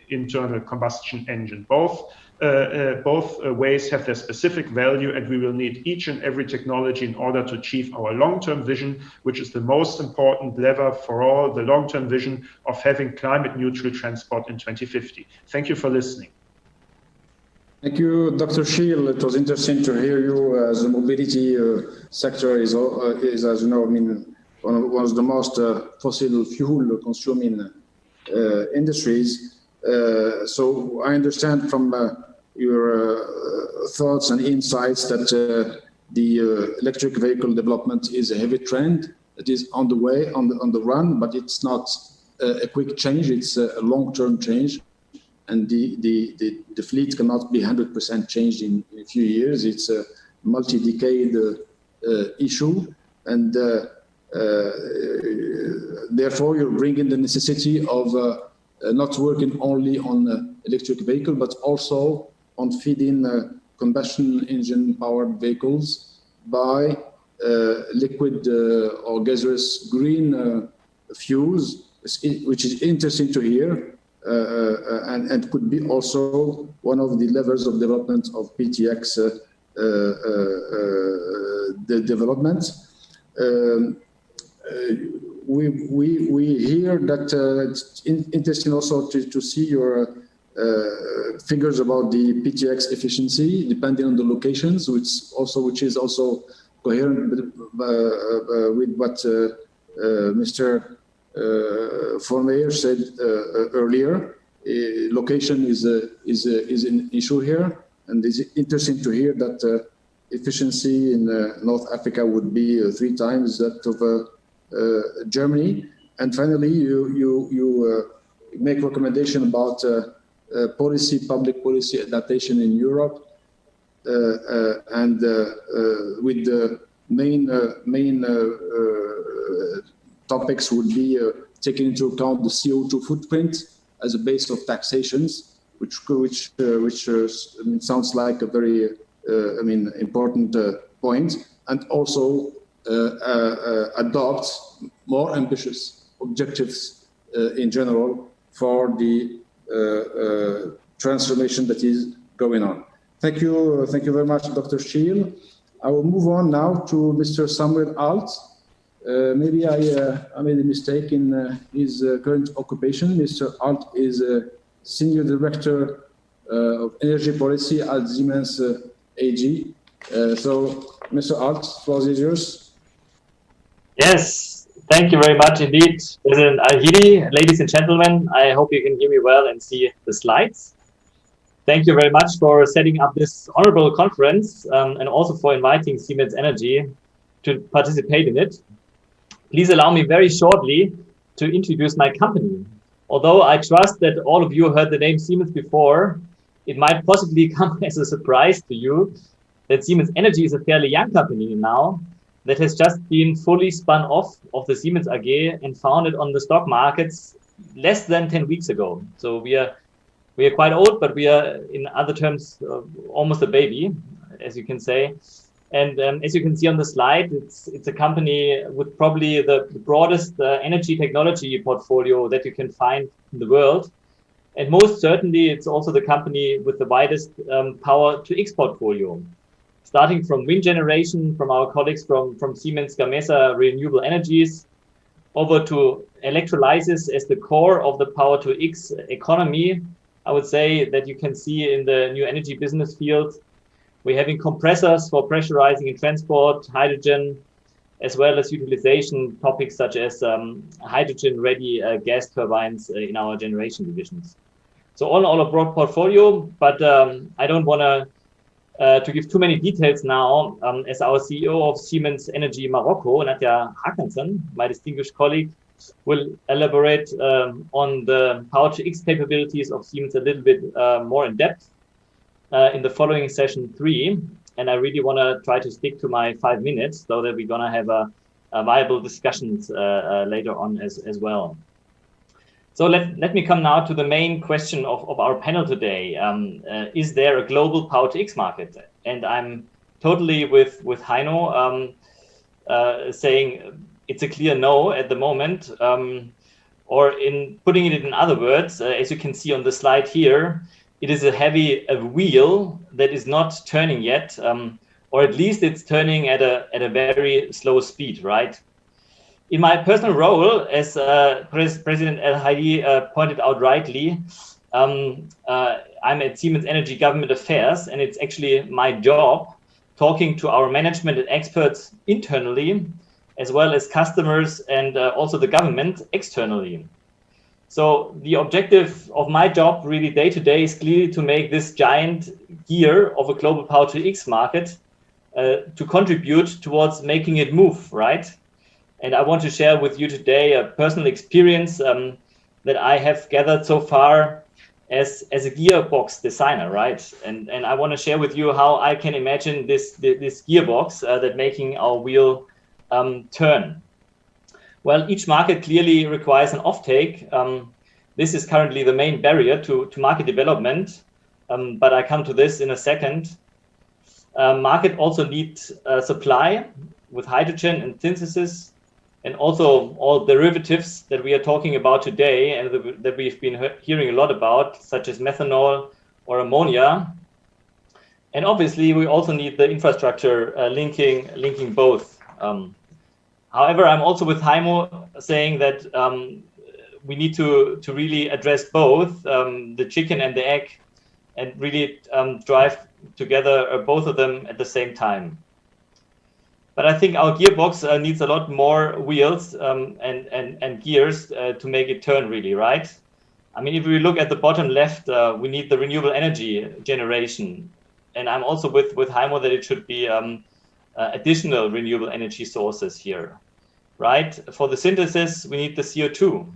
internal combustion engine. Both ways have their specific value, and we will need each and every technology in order to achieve our long-term vision, which is the most important lever for all, the long-term vision of having climate-neutral transport in 2050. Thank you for listening. Thank you, Dr. Schiel. It was interesting to hear you. As the mobility sector is, as you know, I mean, one of the most fossil fuel consuming industries. So I understand from your thoughts and insights that the electric vehicle development is a heavy trend. It is on the way, on the run, but it's not a quick change. It's a long-term change. And the fleet cannot be 100% changed in a few years. It's a multi-decade issue, and therefore you're bringing the necessity of not working only on electric vehicle, but also on feeding combustion engine powered vehicles by liquid or gaseous green fuels, which is interesting to hear. And could be also one of the levers of development of PTX the development. We hear that it's interesting also to see your figures about the PTX efficiency depending on the locations, which is also coherent with what Mr. Vormeyer said earlier. Location is an issue here, and it's interesting to hear that efficiency in North Africa would be 3 times that of Germany. And finally, you make recommendation about public policy adaptation in Europe, and with the main topics would be taking into account the CO2 footprint as a base of taxations, which sounds like a very important point, and also adopt more ambitious objectives in general for the transformation that is going on. Thank you very much, Dr. Schiel. I will move on now to Mr. Samuel Alt. Maybe I made a mistake in his current occupation. Mr. Alt is a Senior Director of Energy Policy at Siemens AG. So, Mr. Alt, the floor is yours. Yes, thank you very much indeed, President Al-Hidi. Ladies and gentlemen, I hope you can hear me well and see the slides. Thank you very much for setting up this honorable conference and also for inviting Siemens Energy to participate in it. Please allow me very shortly to introduce my company. Although I trust that all of you heard the name Siemens before, it might possibly come as a surprise to you that Siemens Energy is a fairly young company now that has just been fully spun off of the Siemens AG and founded on the stock markets less than 10 weeks ago. So we are quite old, but we are, in other terms, almost a baby, as you can say. And as you can see on the slide, it's a company with probably the broadest energy technology portfolio that you can find in the world. And most certainly, it's also the company with the widest power to X portfolio. starting from wind generation from our colleagues from Siemens Gamesa Renewable Energies, over to electrolysis as the core of the Power-to-X economy. I would say that you can see in the new energy business field, we're having compressors for pressurizing in transport, hydrogen, as well as utilization topics such as hydrogen-ready gas turbines in our generation divisions. So all in all, a broad portfolio, but I don't want to give too many details now, as our CEO of Siemens Energy Morocco, Nadia Hakanson, my distinguished colleague, will elaborate on the Power-to-X capabilities of Siemens a little bit more in depth in the following session 3. And I really want to try to stick to my 5 minutes so that we're going to have a viable discussions later on as well. So let me come now to the main question of our panel today. Is there a global Power-to-X market? And I'm totally with Heino saying it's a clear no at the moment. Or in putting it in other words, as you can see on the slide here, it is a wheel that is not turning yet, or at least it's turning at a very slow speed, right? In my personal role, as President El Hadi pointed out rightly, I'm at Siemens Energy Government Affairs, and it's actually my job talking to our management and experts internally, as well as customers and also the government externally. So the objective of my job really day to day is clearly to make this giant gear of a global Power-to-X market to contribute towards making it move, right? And I want to share with you today a personal experience that I have gathered so far as a gearbox designer, right? And I want to share with you how I can imagine this gearbox that making our wheel turn. Well, each market clearly requires an offtake. This is currently the main barrier to market development, but I come to this in a second. Market also needs supply with hydrogen and synthesis, and also all derivatives that we are talking about today and that we've been hearing a lot about, such as methanol or ammonia. And obviously, we also need the infrastructure linking both. However, I'm also with Heimo saying that we need to really address both the chicken and the egg, and really drive together both of them at the same time. But I think our gearbox needs a lot more wheels and gears to make it turn really, right? I mean, if we look at the bottom left, we need the renewable energy generation. And I'm also with Heimo that it should be additional renewable energy sources here, right? For the synthesis, we need the CO2.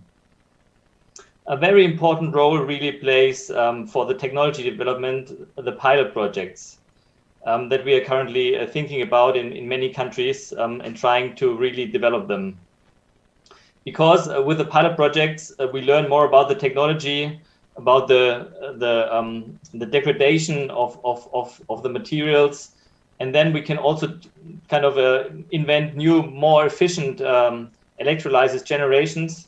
A very important role really plays for the technology development, the pilot projects. That we are currently thinking about in many countries and trying to really develop them. Because with the pilot projects, we learn more about the technology, about the degradation of the materials, and then we can also kind of invent new, more efficient electrolysis generations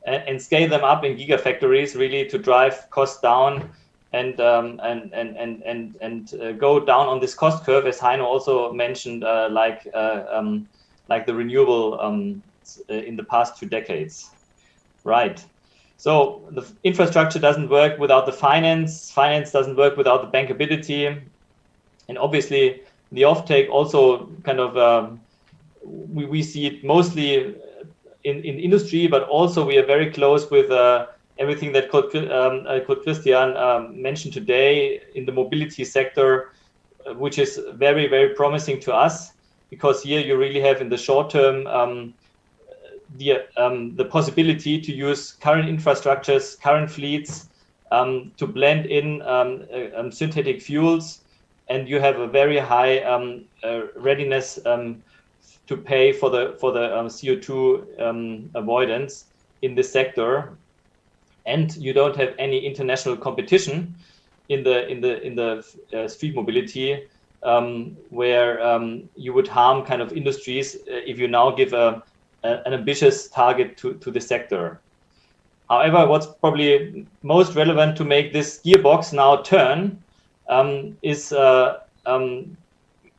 and scale them up in gigafactories really to drive costs down. And go down on this cost curve, as Heino also mentioned, like the renewable in the past 2 decades, right? So the infrastructure doesn't work without the finance doesn't work without the bankability, and obviously the offtake also kind of we see it mostly in industry, but also we are very close with everything that Kurt Christian mentioned today in the mobility sector, which is very, very promising to us, because here you really have in the short term the possibility to use current infrastructures, current fleets to blend in synthetic fuels, and you have a very high readiness to pay for the CO2 avoidance in this sector. And you don't have any international competition in the street mobility, where you would harm kind of industries if you now give an ambitious target to the sector. However, what's probably most relevant to make this gearbox now turn is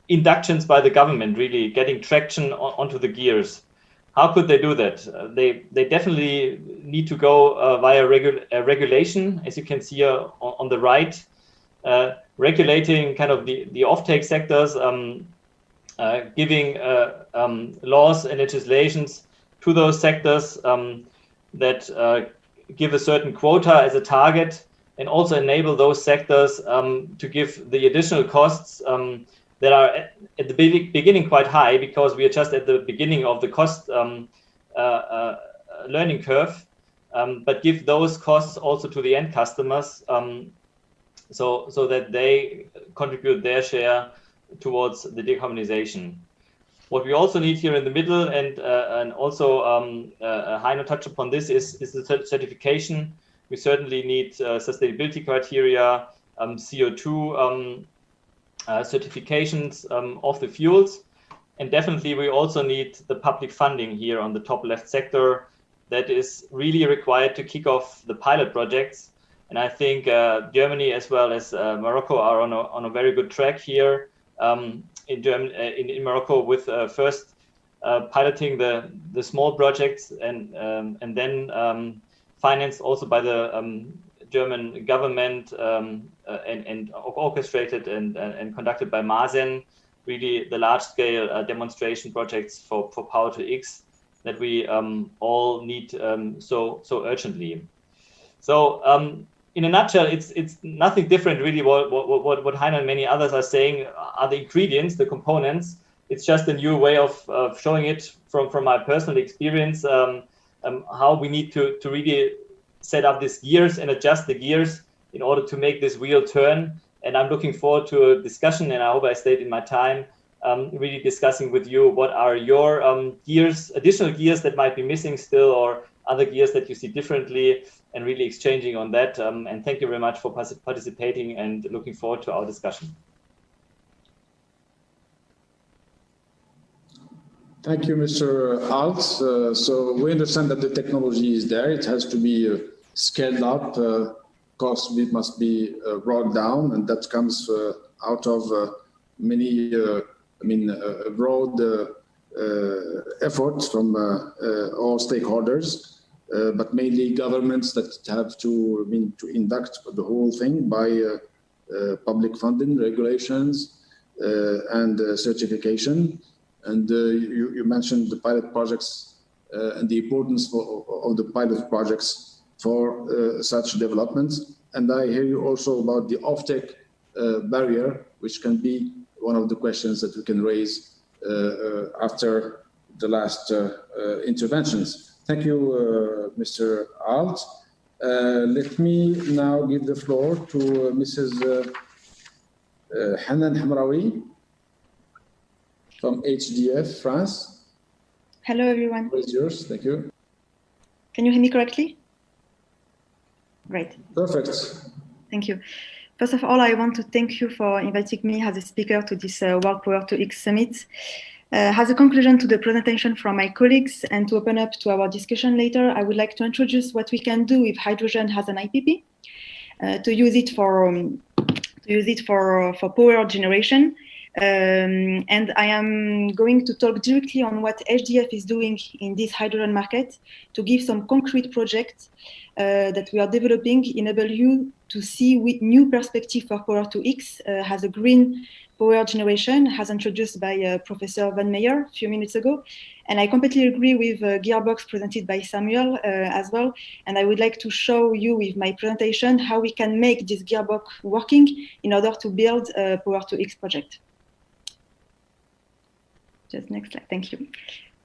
inductions by the government, really getting traction onto the gears. How could they do that? They definitely need to go via regulation, as you can see on the right, regulating kind of the offtake sectors, giving laws and legislations to those sectors that give a certain quota as a target, and also enable those sectors to give the additional costs that are at the beginning quite high, because we are just at the beginning of the cost learning curve, but give those costs also to the end customers, so that they contribute their share towards the decarbonization. What we also need here in the middle, and also Heino touched upon this, is the certification. We certainly need sustainability criteria, CO2 certifications of the fuels, and definitely we also need the public funding here on the top left sector that is really required to kick off the pilot projects. And I think Germany as well as Morocco are on a very good track here in Morocco with first piloting the small projects and then financed also by the German government and orchestrated and conducted by Masen, really the large-scale demonstration projects for Power-to-X that we all need so urgently. So in a nutshell, it's nothing different really what Heino and many others are saying are the ingredients, the components. It's just a new way of showing it from my personal experience, how we need to really set up these gears and adjust the gears in order to make this wheel turn. And I'm looking forward to a discussion, and I hope I stayed in my time, really discussing with you what are your gears, additional gears that might be missing still, or other gears that you see differently, and really exchanging on that. And thank you very much for participating, and looking forward to our discussion. Thank you, Mr. Alt. So we understand that the technology is there. It has to be scaled up. Costs must be brought down, and that comes out of many, broad efforts from all stakeholders, but mainly governments that have to induct the whole thing by public funding, regulations, and certification. And you mentioned the pilot projects and the importance of the pilot projects for such developments. And I hear you also about the offtake barrier, which can be one of the questions that we can raise after the last interventions. Thank you, Mr. Alt. Let me now give the floor to Mrs. Hanan Hamraoui from HDF France. Hello, everyone. The floor is yours. Thank you. Can you hear me correctly? Great. Perfect. Thank you. First of all, I want to thank you for inviting me as a speaker to this World Power-to-X Summit. As a conclusion to the presentation from my colleagues and to open up to our discussion later, I would like to introduce what we can do if hydrogen has an IPP, to use it for power generation. And I am going to talk directly on what HDF is doing in this hydrogen market to give some concrete projects that we are developing, enable you to see with new perspective for Power-to-X as a green power generation, as introduced by Professor Van Meyer a few minutes ago. And I completely agree with Gearbox presented by Samuel as well. And I would like to show you with my presentation how we can make this Gearbox working in order to build a Power-to-X project. Just next slide, thank you.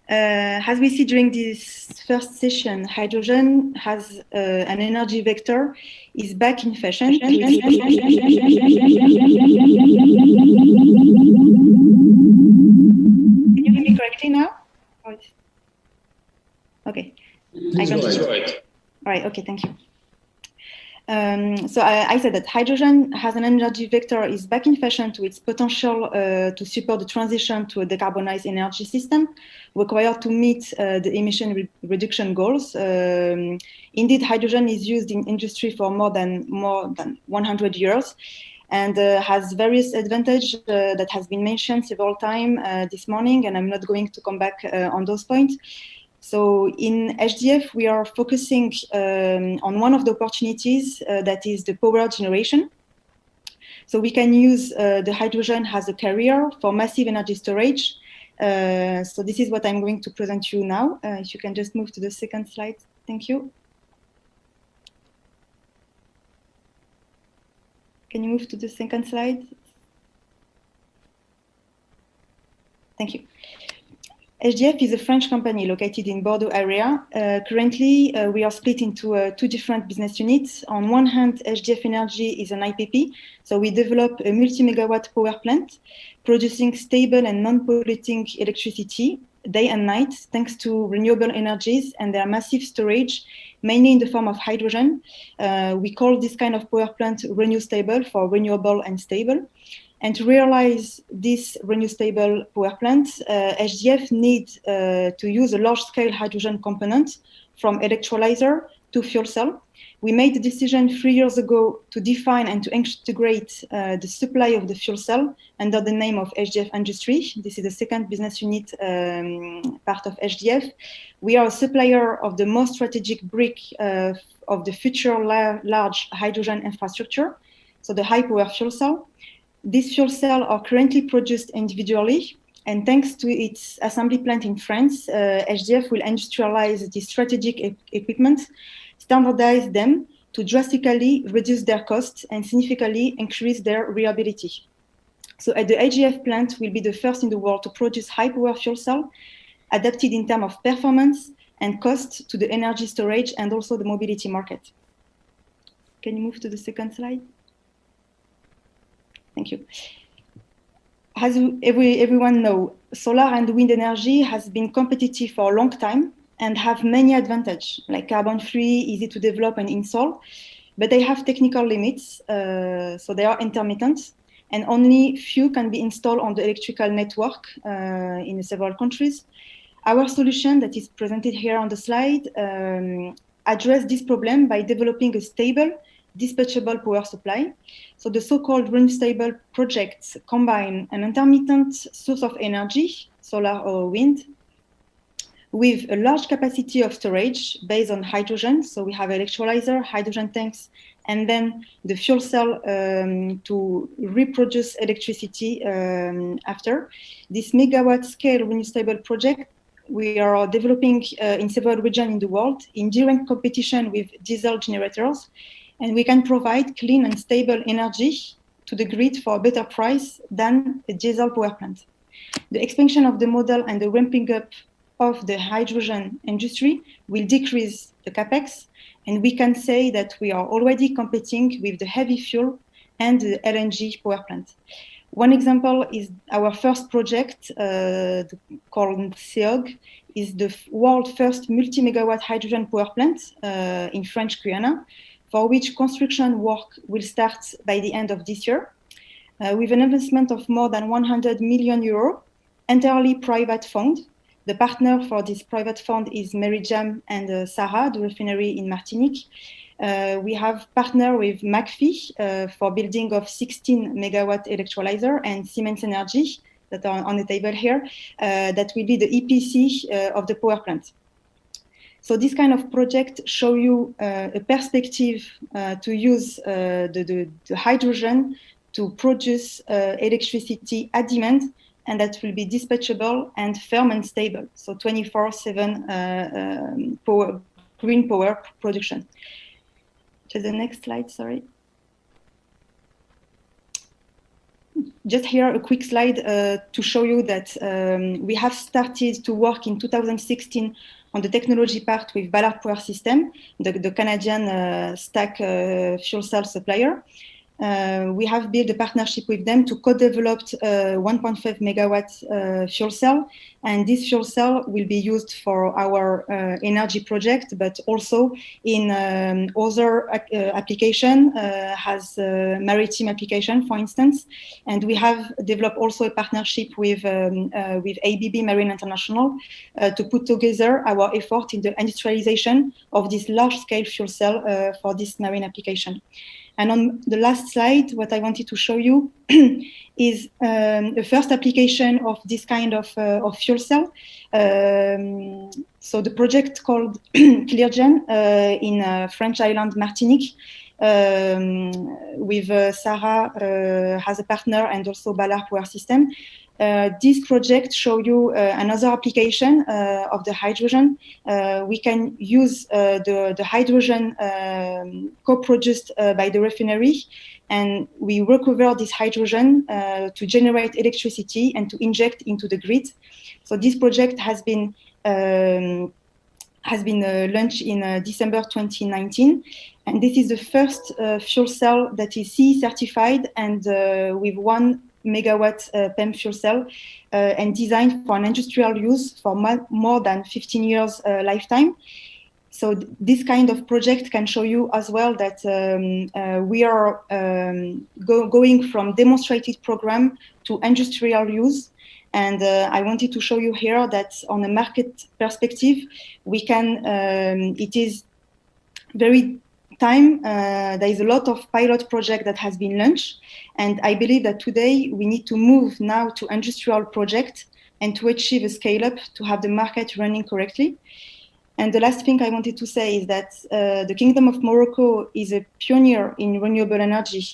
As we see during this first session, hydrogen has an energy vector, is back in fashion. Can you hear me correctly now? Okay, I continue. All right, okay, thank you. So I said that hydrogen has an energy vector, is back in fashion to its potential to support the transition to a decarbonized energy system required to meet the emission reduction goals. Indeed, hydrogen is used in industry for more than 100 years. and has various advantages that has been mentioned several times this morning, and I'm not going to come back on those points. So in HDF, we are focusing on one of the opportunities that is the power generation. So we can use the hydrogen as a carrier for massive energy storage. So this is what I'm going to present you now. If you can just move to the second slide. Thank you. Can you move to the second slide? Thank you. HDF is a French company located in Bordeaux area. Currently, we are split into two different business units. On one hand, HDF Energy is an IPP. So we develop a multi-megawatt power plant producing stable and non-polluting electricity day and night, thanks to renewable energies and their massive storage, mainly in the form of hydrogen. We call this kind of power plant renew-stable for renewable and stable. And to realize this renew-stable power plant, HDF needs to use a large-scale hydrogen component from electrolyzer to fuel cell. We made the decision 3 years ago to define and to integrate the supply of the fuel cell under the name of HDF Industry. This is the second business unit part of HDF. We are a supplier of the most strategic brick of the future large hydrogen infrastructure, so the high-power fuel cell. These fuel cells are currently produced individually, and thanks to its assembly plant in France, HDF will industrialize the strategic equipment, standardize them to drastically reduce their costs and significantly increase their reliability. So the HDF plant will be the first in the world to produce high-power fuel cell, adapted in terms of performance and cost to the energy storage and also the mobility market. Can you move to the second slide? Thank you. As everyone knows, solar and wind energy has been competitive for a long time and have many advantages, like carbon-free, easy to develop and install, but they have technical limits, so they are intermittent, and only few can be installed on the electrical network in several countries. Our solution that is presented here on the slide address this problem by developing a stable, dispatchable power supply. So the so-called renew-stable projects combine an intermittent source of energy, solar or wind, with a large capacity of storage based on hydrogen. So we have electrolyzer, hydrogen tanks, and then the fuel cell to reproduce electricity after. This megawatt scale renew-stable project we are developing in several regions in the world in direct competition with diesel generators. And we can provide clean and stable energy to the grid for a better price than a diesel power plant. The expansion of the model and the ramping up of the hydrogen industry will decrease the capex, and we can say that we are already competing with the heavy fuel and the LNG power plant. One example is our first project called SEOG, is the world's first multi-megawatt hydrogen power plant in French Guiana, for which construction work will start by the end of this year, with an investment of more than 100 million euro, entirely private fund. The partner for this private fund is Merijam and Sarah, the refinery in Martinique. We have partnered with McPhy for building of 16 megawatt electrolyzer and Siemens Energy that are on the table here, that will be the EPC of the power plant. So this kind of project show you a perspective to use the hydrogen to produce electricity at demand, and that will be dispatchable and firm and stable. So 24/7 green power production. To the next slide, sorry. Just here a quick slide to show you that we have started to work in 2016 on the technology part with Ballard Power System, the Canadian stack fuel cell supplier. We have built a partnership with them to co-develop 1.5 megawatt fuel cell, and this fuel cell will be used for our energy project, but also in other application, has maritime application, for instance. And we have developed also a partnership with ABB Marine International to put together our effort in the industrialization of this large-scale fuel cell for this marine application. And on the last slide, what I wanted to show you is the first application of this kind of fuel cell. So the project called ClearGen in French island Martinique, with Sarah as a partner and also Ballard Power System. This project show you another application of the hydrogen. We can use the hydrogen co-produced by the refinery, and we recover this hydrogen to generate electricity and to inject into the grid. So this project has been launched in December 2019, and this is the first fuel cell that is CE certified and with 1 megawatt PEM fuel cell and designed for an industrial use for more than 15 years lifetime. So this kind of project can show you as well that we are going from demonstrated program to industrial use. And I wanted to show you here that on a market perspective, we can, it is very time, there is a lot of pilot project that has been launched. And I believe that today we need to move now to industrial project and to achieve a scale up to have the market running correctly. And the last thing I wanted to say is that the Kingdom of Morocco is a pioneer in renewable energy.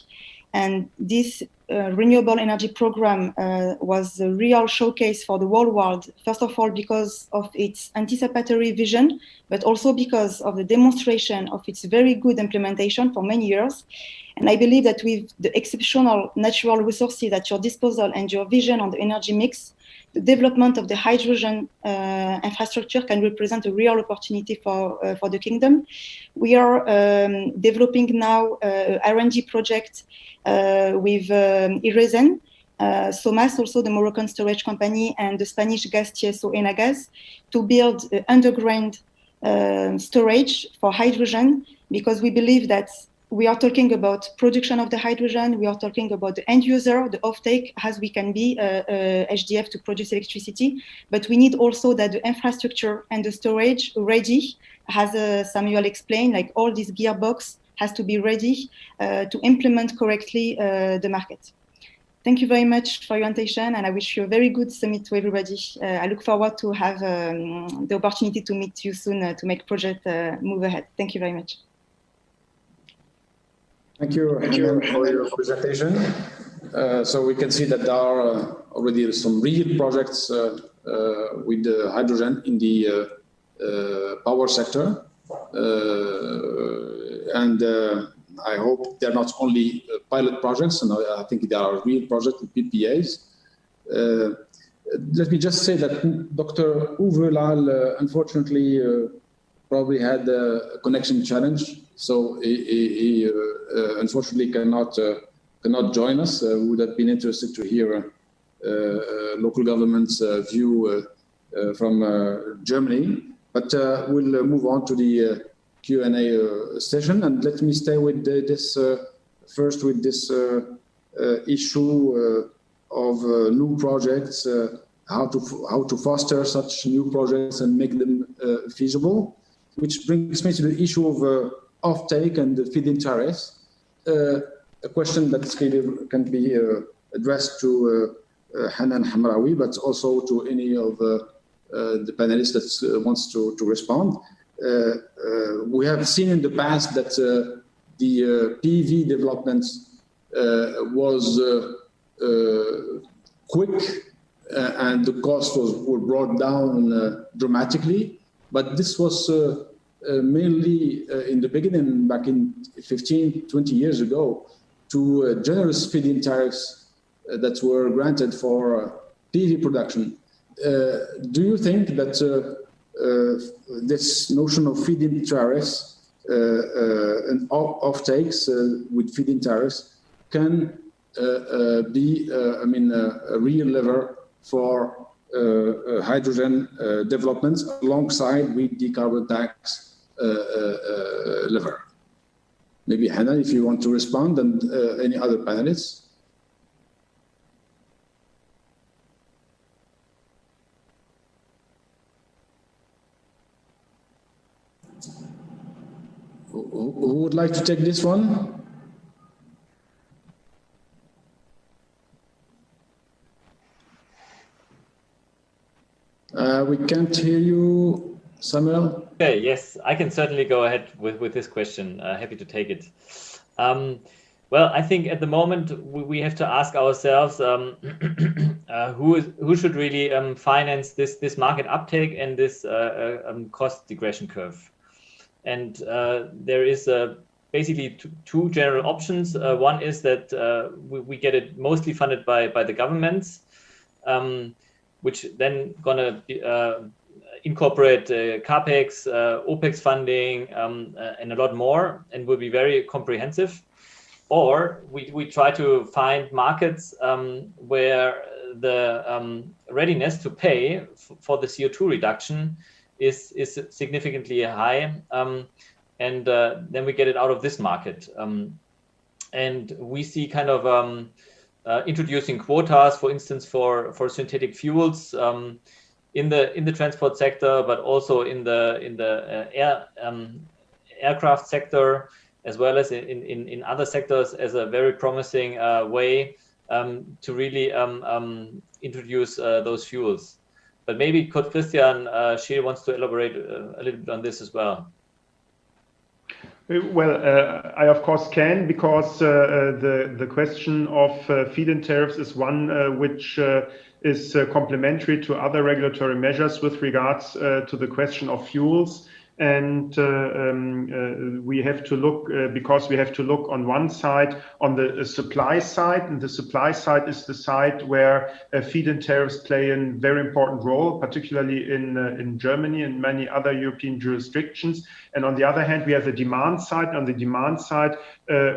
And this renewable energy program was a real showcase for the whole world, first of all, because of its anticipatory vision, but also because of the demonstration of its very good implementation for many years. And I believe that with the exceptional natural resources at your disposal and your vision on the energy mix, the development of the hydrogen infrastructure can represent a real opportunity for the kingdom. We are developing now a R&D project with Irezen, SOMAS, also the Moroccan storage company, and the Spanish gas TSO Enagás, to build underground storage for hydrogen, because we believe that we are talking about production of the hydrogen, we are talking about the end user, the offtake, as we can be HDF to produce electricity, but we need also that the infrastructure and the storage ready, as Samuel explained, like all this gearbox has to be ready to implement correctly the market. Thank you very much for your attention, and I wish you a very good summit to everybody. I look forward to have the opportunity to meet you soon to make project move ahead. Thank you very much. Thank you for your presentation. So we can see that there are already some real projects with the hydrogen in the power sector. And I hope they're not only pilot projects, and I think there are real projects with PPAs. Let me just say that Dr. Uwe Lal, unfortunately, probably had a connection challenge, so he unfortunately cannot join us. Would have been interested to hear local government's view from Germany. But we'll move on to the Q&A session, and let me stay with this first with this issue of new projects, how to foster such new projects and make them feasible. Which brings me to the issue of offtake and the feed-in tariffs, a question that can be addressed to Hanan Hamraoui, but also to any of the panelists that wants to respond. We have seen in the past that the PV development was quick and the cost were brought down dramatically, but this was mainly in the beginning, back in 15, 20 years ago, to generous feed-in tariffs that were granted for PV production. Do you think that this notion of feed-in tariffs and offtakes with feed-in tariffs can be, a real lever for hydrogen developments alongside with the carbon tax lever? Maybe Hannah, if you want to respond, and any other panelists. Who would like to take this one? We can't hear you, Samuel. Okay, yes, I can certainly go ahead with this question. Happy to take it. Well, I think at the moment we have to ask ourselves who should really finance this market uptake and this cost regression curve. And there is basically two general options. One is that we get it mostly funded by the governments, which then gonna incorporate CAPEX, OPEX funding, and a lot more, and will be very comprehensive. Or we try to find markets where the readiness to pay for the CO2 reduction is significantly high, and then we get it out of this market. And we see kind of introducing quotas, for instance, for synthetic fuels in the transport sector, but also in the aircraft sector, as well as in other sectors, as a very promising way to really introduce those fuels. But maybe Christian Scheel wants to elaborate a little bit on this as well. Well, I of course can, because the question of feed-in tariffs is one which is complementary to other regulatory measures with regards to the question of fuels. And we have to look, because we have to look on one side, on the supply side, and the supply side is the side where feed-in tariffs play a very important role, particularly in Germany and many other European jurisdictions. And on the other hand, we have the demand side. On the demand side,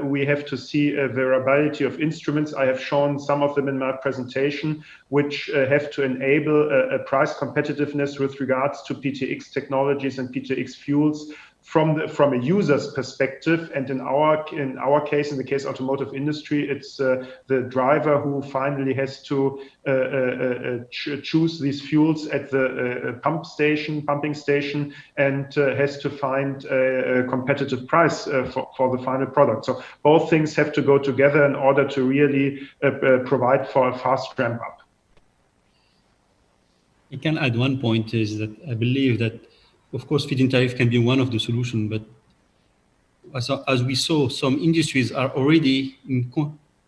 we have to see a variability of instruments. I have shown some of them in my presentation, which have to enable a price competitiveness with regards to PTX technologies and PTX fuels from a user's perspective. And in our case, in the case automotive industry, it's the driver who finally has to choose these fuels at the pumping station, and has to find a competitive price for the final product. So both things have to go together in order to really provide for a fast ramp up. I can add one point, is that I believe that, of course, feed-in tariff can be one of the solutions, but as we saw, some industries are already in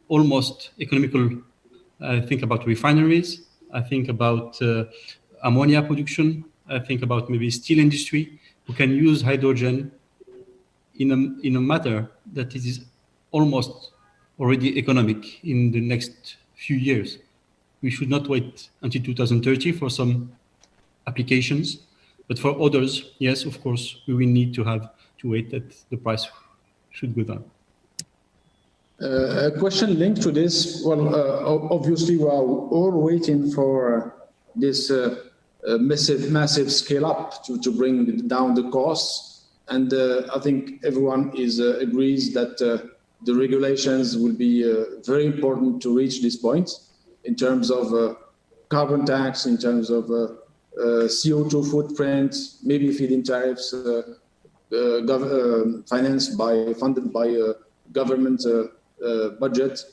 almost economical. I think about refineries, I think about ammonia production, I think about maybe steel industry, who can use hydrogen in a matter that it is almost already economic in the next few years. We should not wait until 2030 for some applications, but for others, yes, of course, we will need to wait that the price should go down. A question linked to this. Well, obviously, we are all waiting for this massive scale up to bring down the costs, and I think everyone agrees that the regulations will be very important to reach this point, in terms of carbon tax, in terms of CO2 footprint, maybe feed-in tariffs, funded by government budget.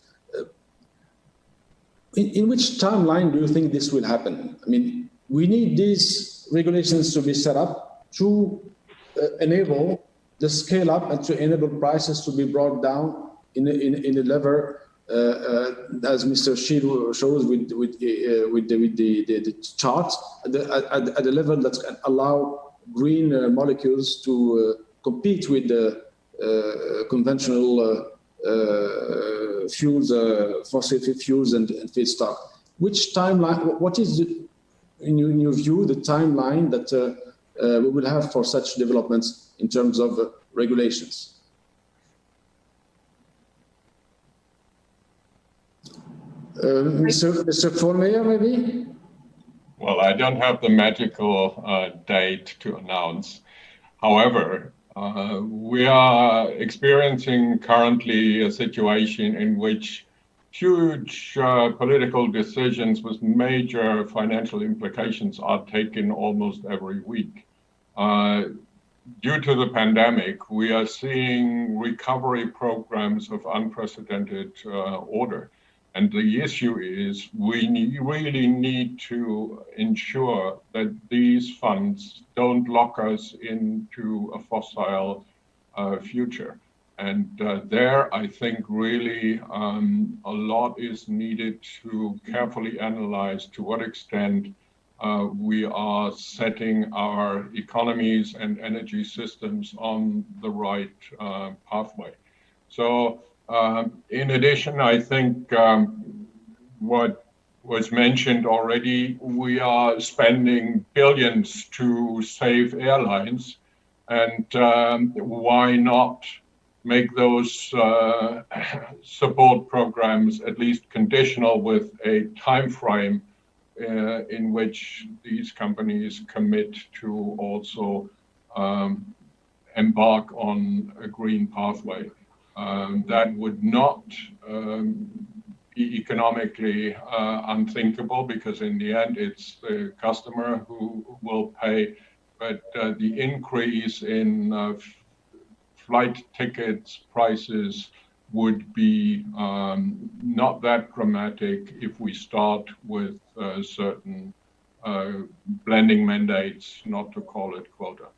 In which timeline do you think this will happen? I mean, we need these regulations to be set up to enable the scale up and to enable prices to be brought down in a level. As Mr. Scheel shows with the chart, at the level that can allow green molecules to compete with the conventional fuels, fossil fuels and feedstock. Which timeline? What is, in your view, the timeline that we will have for such developments in terms of regulations? Mr. Vormeyer, maybe? Well, I don't have the magical date to announce. However, we are experiencing currently a situation in which huge political decisions with major financial implications are taken almost every week. Due to the pandemic, we are seeing recovery programs of unprecedented order. And the issue is we really need to ensure that these funds don't lock us into a fossil future. And there, I think really a lot is needed to carefully analyze to what extent we are setting our economies and energy systems on the right pathway. So in addition, I think what was mentioned already, we are spending billions to save airlines, and why not make those support programs at least conditional with a time frame in which these companies commit to also embark on a green pathway. That would not be economically unthinkable, because in the end it's the customer who will pay, but the increase in flight tickets prices would be not that dramatic if we start with certain blending mandates, not to call it quota.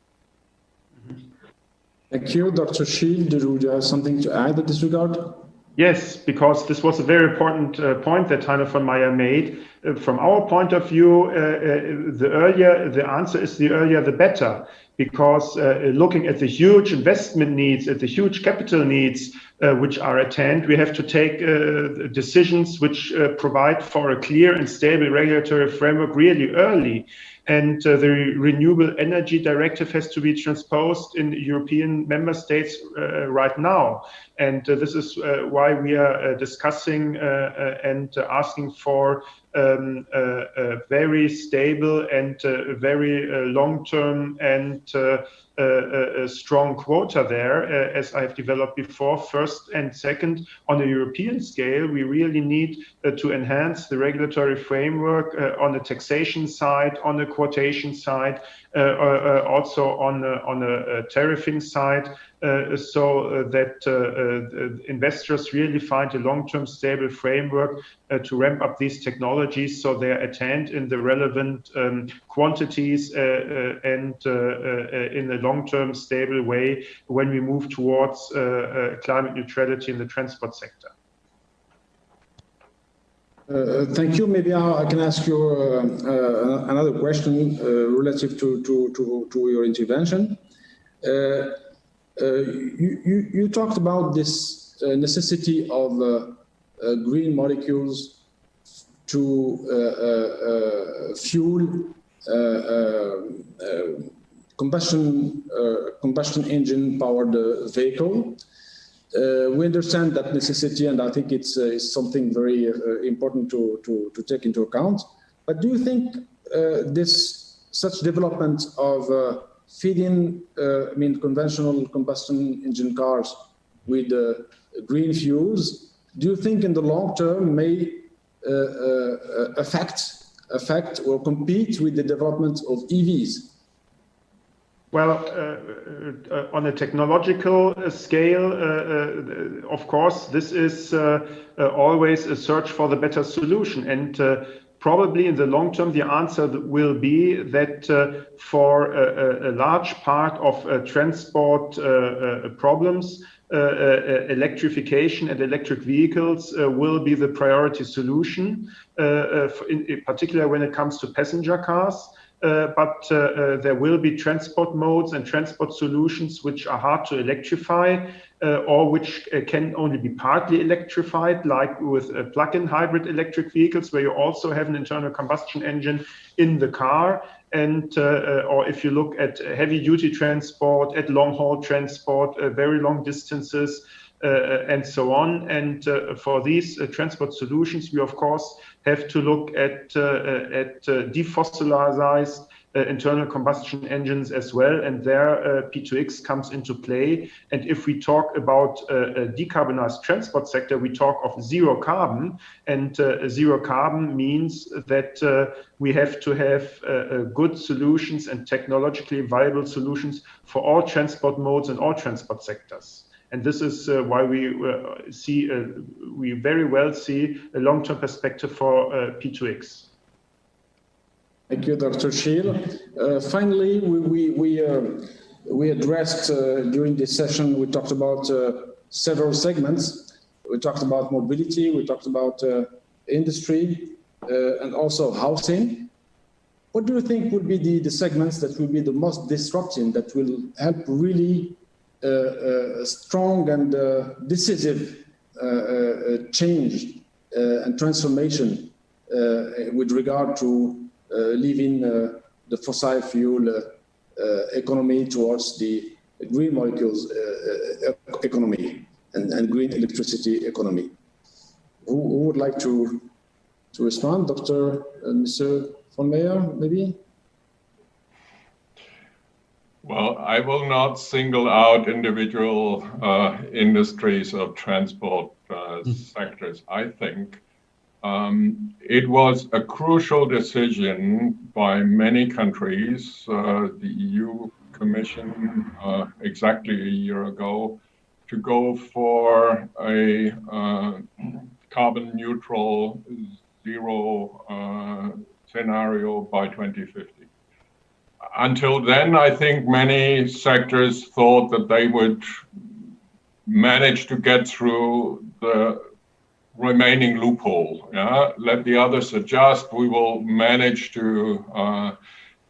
Thank you. Dr. Shield, do you have something to add in this regard? Yes, because this was a very important point that Heiner von Meyer made. From our point of view, the answer is the earlier the better, because looking at the huge investment needs, at the huge capital needs which are at hand, we have to take decisions which provide for a clear and stable regulatory framework really early. And the Renewable Energy Directive has to be transposed in European member states right now. And this is why we are discussing and asking for a very stable and very long-term and a strong quota there, as I've developed before. First and second, on a European scale, we really need to enhance the regulatory framework on the taxation side, on the quotation side, also on a tariffing side, so that investors really find a long-term stable framework to ramp up these technologies, so they're at hand in the relevant quantities and in a long-term stable way when we move towards climate neutrality in the transport sector. Thank you. Maybe I can ask you another question relative to your intervention. You talked about this necessity of green molecules to fuel combustion engine powered vehicle. We understand that necessity, and I think it's something very important to take into account. But do you think such development of feeding conventional combustion engine cars with green fuels, do you think in the long term may affect or compete with the development of EVs? Well, on a technological scale, of course, this is always a search for the better solution. And probably in the long term, the answer will be that for a large part of transport problems, electrification and electric vehicles will be the priority solution, in particular when it comes to passenger cars. But there will be transport modes and transport solutions which are hard to electrify or which can only be partly electrified, like with plug-in hybrid electric vehicles, where you also have an internal combustion engine in the car. And or if you look at heavy-duty transport, at long-haul transport, very long distances, and so on. And for these transport solutions, we of course have to look at defossilized internal combustion engines as well, and there P2X comes into play. And if we talk about a decarbonized transport sector, we talk of zero carbon, and zero carbon means that we have to have good solutions and technologically viable solutions for all transport modes and all transport sectors. And this is why we very well see a long-term perspective for P2X. Thank you, Dr. Scheel. Finally, we addressed during this session, we talked about several segments. We talked about mobility, we talked about industry, and also housing. What do you think will be the segments that will be the most disruptive, that will help really strong and decisive change and transformation with regard to leaving the fossil fuel economy towards the green molecules economy and green electricity economy? Who would like to respond? Mr. von Meyer, maybe? Well, I will not single out individual industries of transport sectors. I think it was a crucial decision by many countries, the EU Commission exactly a year ago, to go for a carbon neutral zero scenario by 2050. Until then, I think many sectors thought that they would manage to get through the remaining loophole. Yeah? Let the others adjust. We will manage to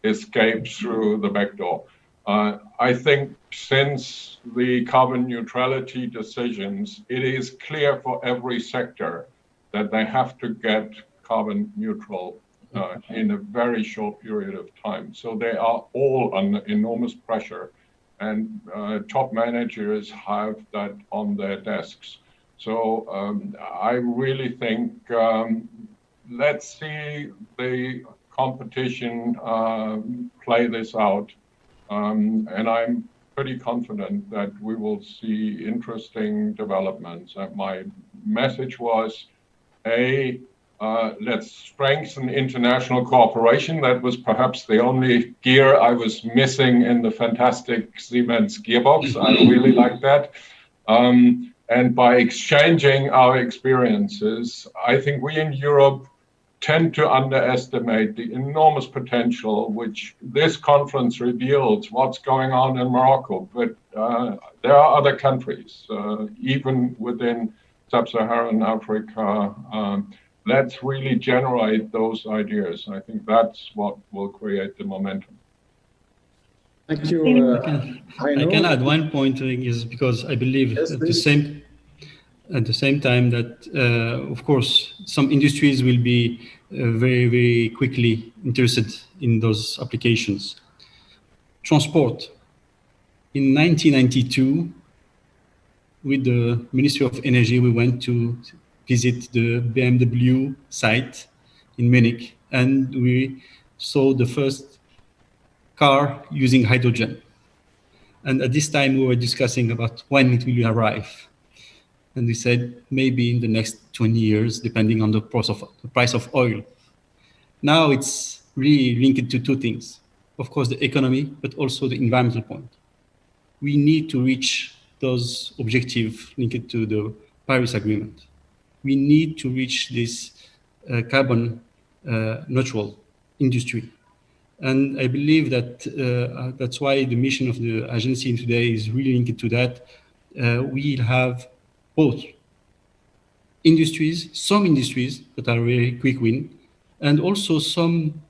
escape through the back door. I think since the carbon neutrality decisions, it is clear for every sector that they have to get carbon neutral in a very short period of time. So they are all under enormous pressure, and top managers have that on their desks. So I really think let's see the competition play this out. And I'm pretty confident that we will see interesting developments. My message was, let's strengthen international cooperation. That was perhaps the only gear I was missing in the fantastic Siemens gearbox. I really like that. And by exchanging our experiences, I think we in Europe tend to underestimate the enormous potential which this conference reveals, what's going on in Morocco. But there are other countries, even within Sub-Saharan Africa. Let's really generate those ideas. I think that's what will create the momentum. Thank you. I can add one point, is because I believe at the same time that, of course, some industries will be very, very quickly interested in those applications. Transport. In 1992, with the Ministry of Energy, we went to visit the BMW site in Munich, and we saw the first car using hydrogen. And at this time, we were discussing about when it will arrive. And we said maybe in the next 20 years, depending on the price of oil. Now it's really linked to two things. Of course, the economy, but also the environmental point. We need to reach those objectives linked to the Paris Agreement. We need to reach this carbon neutral industry. And I believe that that's why the mission of the agency today is really linked to that. We'll have both industries, some industries that are very quick win, and also some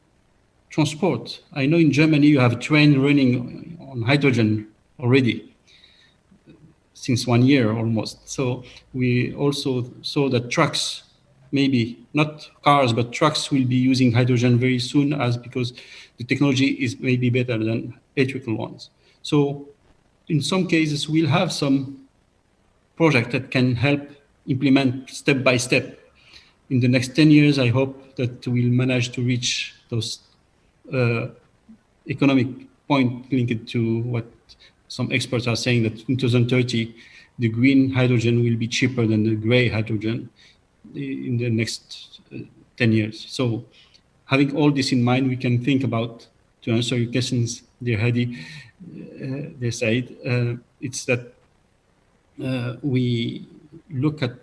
transport. I know in Germany you have a train running on hydrogen already since 1 year almost. So we also saw that trucks, maybe not cars, but trucks will be using hydrogen very soon, because the technology is maybe better than electrical ones. So in some cases, we'll have some project that can help implement step by step. In the next 10 years, I hope that we'll manage to reach those economic point linked to what some experts are saying, that in 2030, the green hydrogen will be cheaper than the gray hydrogen in the next 10 years. So having all this in mind, we can think about, to answer your questions, dear Hadi, they said, it's that we look at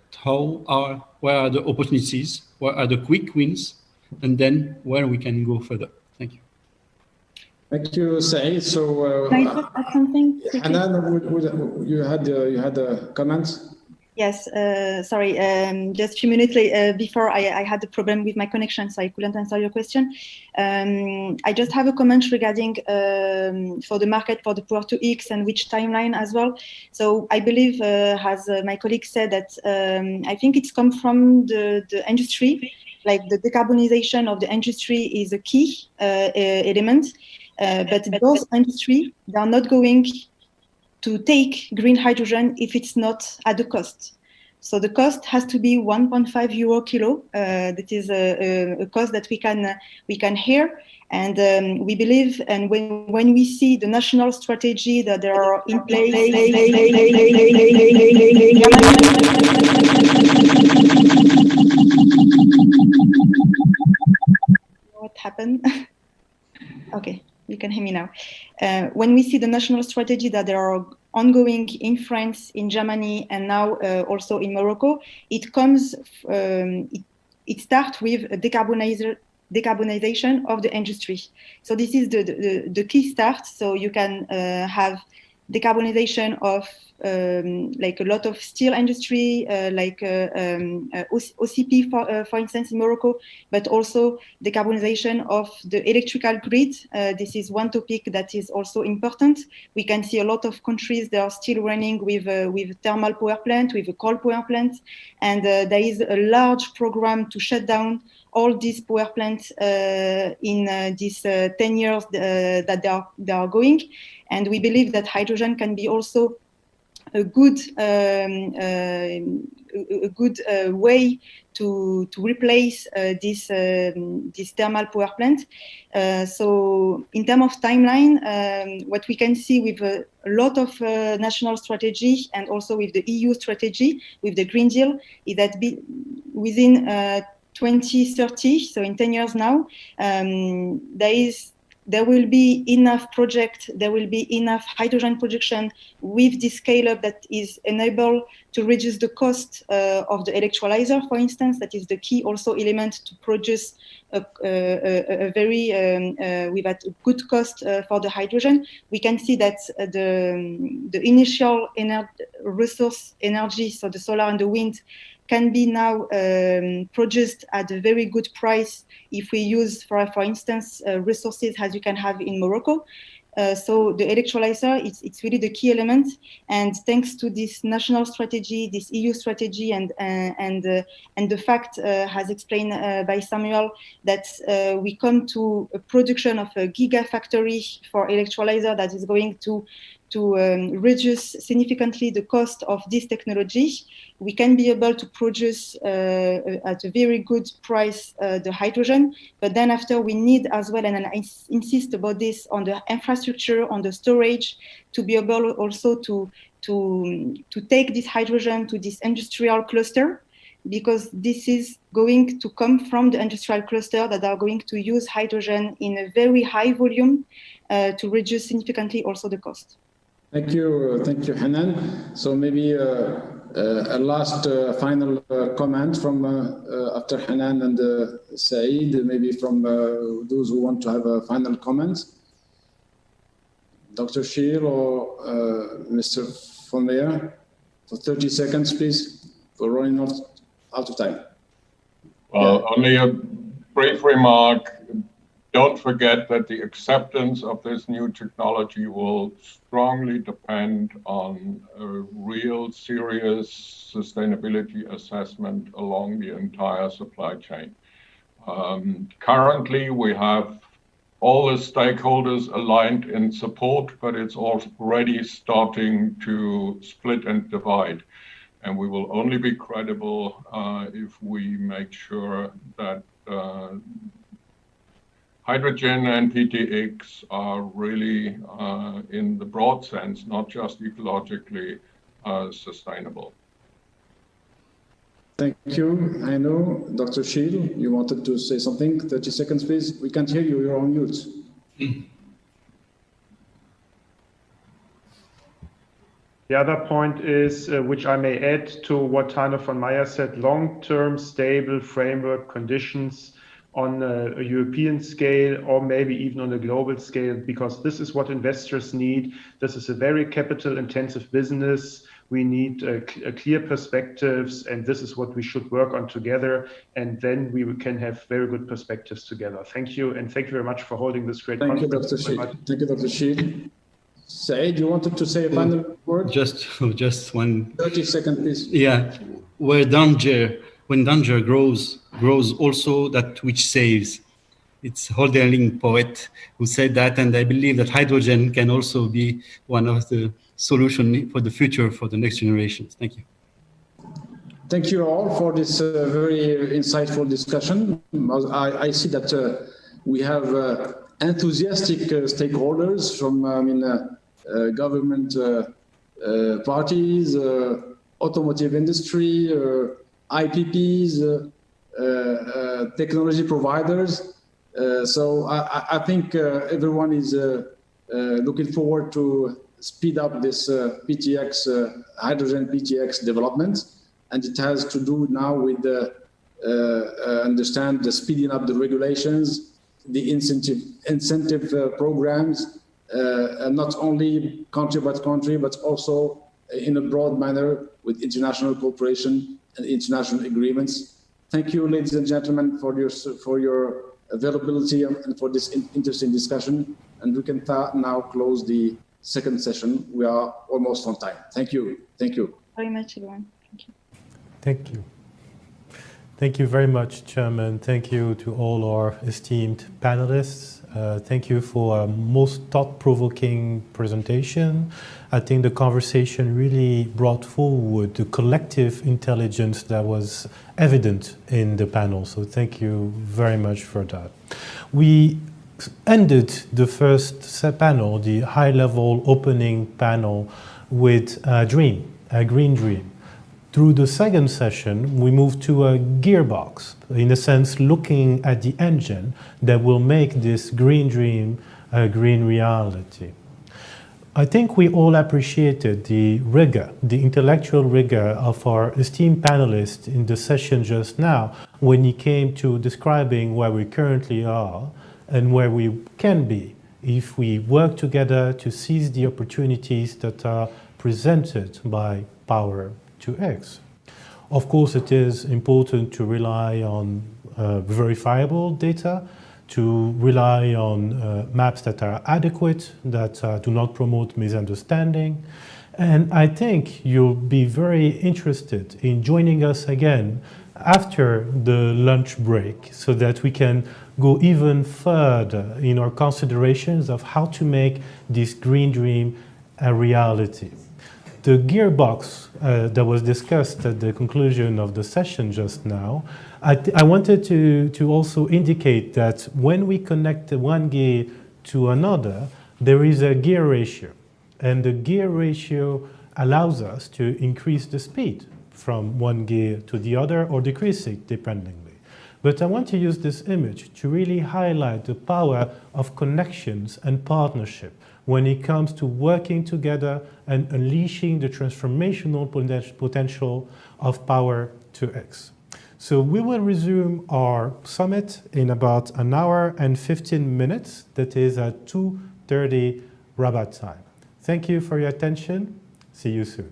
where are the opportunities, where are the quick wins, and then where we can go further. Thank you. Thank you, Saeed. So, Can I just add something? Hanan, you had a comment? Yes, sorry, just a few minutes before I had a problem with my connection, so I couldn't answer your question. I just have a comment regarding for the market for the Power-to-X and which timeline as well. So I believe, as my colleague said, that I think it's come from the industry, like the decarbonization of the industry is a key element, but those industry, they are not going to take green hydrogen if it's not at the cost. So the cost has to be 1.5 euro kilo. That is a cost that we can hear, and we believe. And when we see the national strategy that there are in place, what happened? Okay. You can hear me now. When we see the national strategy that there are ongoing in France, in Germany, and now also in Morocco, it comes. It starts with a decarbonization of the industry. So this is the key start. So you can have decarbonization of like a lot of steel industry, like OCP, for instance, in Morocco, but also decarbonization of the electrical grid. This is one topic that is also important. We can see a lot of countries that are still running with thermal power plant, with a coal power plant, and there is a large program to shut down all these power plants in these 10 years that they are going. And we believe that hydrogen can be also a good way to replace this thermal power plant. So in terms of timeline, what we can see with a lot of national strategy and also with the EU strategy, with the Green Deal, is that within 2030, so in 10 years now, there will be enough project, there will be enough hydrogen production with this scale-up that is enabled to reduce the cost of the electrolyzer, for instance. That is the key also element to produce a very with a good cost for the hydrogen. We can see that the initial resource energy, so the solar and the wind, can be now produced at a very good price if we use, for instance, resources as you can have in Morocco. So the electrolyzer, it's really the key element. And thanks to this national strategy, this EU strategy, and the fact, as explained by Samuel, that we come to a production of a gigafactory for electrolyzer that is going to reduce significantly the cost of this technology, we can be able to produce at a very good price the hydrogen. But then after we need as well, and I insist about this, on the infrastructure, on the storage, to be able also to take this hydrogen to this industrial cluster, because this is going to come from the industrial cluster that are going to use hydrogen in a very high volume to reduce significantly also the cost. Thank you, Hanan. So maybe a last final comment from after Hanan and Saeed, maybe from those who want to have a final comment. Dr. Scheel or Mr. von Meyer, for 30 seconds, please. We're running out of time. Well, only a brief remark. Don't forget that the acceptance of this new technology will strongly depend on a real serious sustainability assessment along the entire supply chain. Currently, we have all the stakeholders aligned in support, but it's already starting to split and divide. And we will only be credible if we make sure that hydrogen and PTX are really, in the broad sense, not just ecologically sustainable. Thank you. I know, Dr. Scheel, you wanted to say something. 30 seconds, please. We can't hear you. You're on mute. The other point is, which I may add to what Heiner von Meyer said, long-term stable framework conditions on a European scale or maybe even on a global scale, because this is what investors need. This is a very capital-intensive business. We need clear perspectives, and this is what we should work on together, and then we can have very good perspectives together. Thank you, and thank you very much for holding this great conference. Thank you, Dr. Sheikh. Thank you, Dr. Sheikh. Said, you wanted to say a final word? Just one. 30 seconds, please. Yeah, when danger grows also that which saves. It's Hölderlin poet who said that, and I believe that hydrogen can also be one of the solutions for the future for the next generations. Thank you. Thank you all for this very insightful discussion. I see that we have enthusiastic stakeholders from government parties, automotive industry, IPPs, technology providers. So I think everyone is looking forward to speed up this PTX, hydrogen PTX development. And it has to do now with understand the speeding up the regulations, the incentive programs, not only country by country, but also in a broad manner with international cooperation and international agreements. Thank you, ladies and gentlemen, for your availability and for this interesting discussion. And we can now close the second session. We are almost on time. Thank you. Thank you. Very much, everyone. Thank you. Thank you. Thank you very much, Chairman. Thank you to all our esteemed panelists. Thank you for a most thought-provoking presentation. I think the conversation really brought forward the collective intelligence that was evident in the panel. So thank you very much for that. We ended the first panel, the high-level opening panel, with a dream, a green dream. Through the second session, we moved to a gearbox, in a sense, looking at the engine that will make this green dream a green reality. I think we all appreciated the rigor, the intellectual rigor of our esteemed panelists in the session just now when he came to describing where we currently are and where we can be if we work together to seize the opportunities that are presented by Power to X. Of course, it is important to rely on verifiable data, to rely on maps that are adequate, that do not promote misunderstanding. And I think you'll be very interested in joining us again after the lunch break so that we can go even further in our considerations of how to make this green dream a reality. The gearbox that was discussed at the conclusion of the session just now, I wanted to also indicate that when we connect one gear to another, there is a gear ratio. And the gear ratio allows us to increase the speed from one gear to the other or decrease it dependingly. But I want to use this image to really highlight the power of connections and partnership when it comes to working together and unleashing the transformational potential of Power to X. So we will resume our summit in about an hour and 15 minutes. That is at 2:30 Rabat time. Thank you for your attention. See you soon.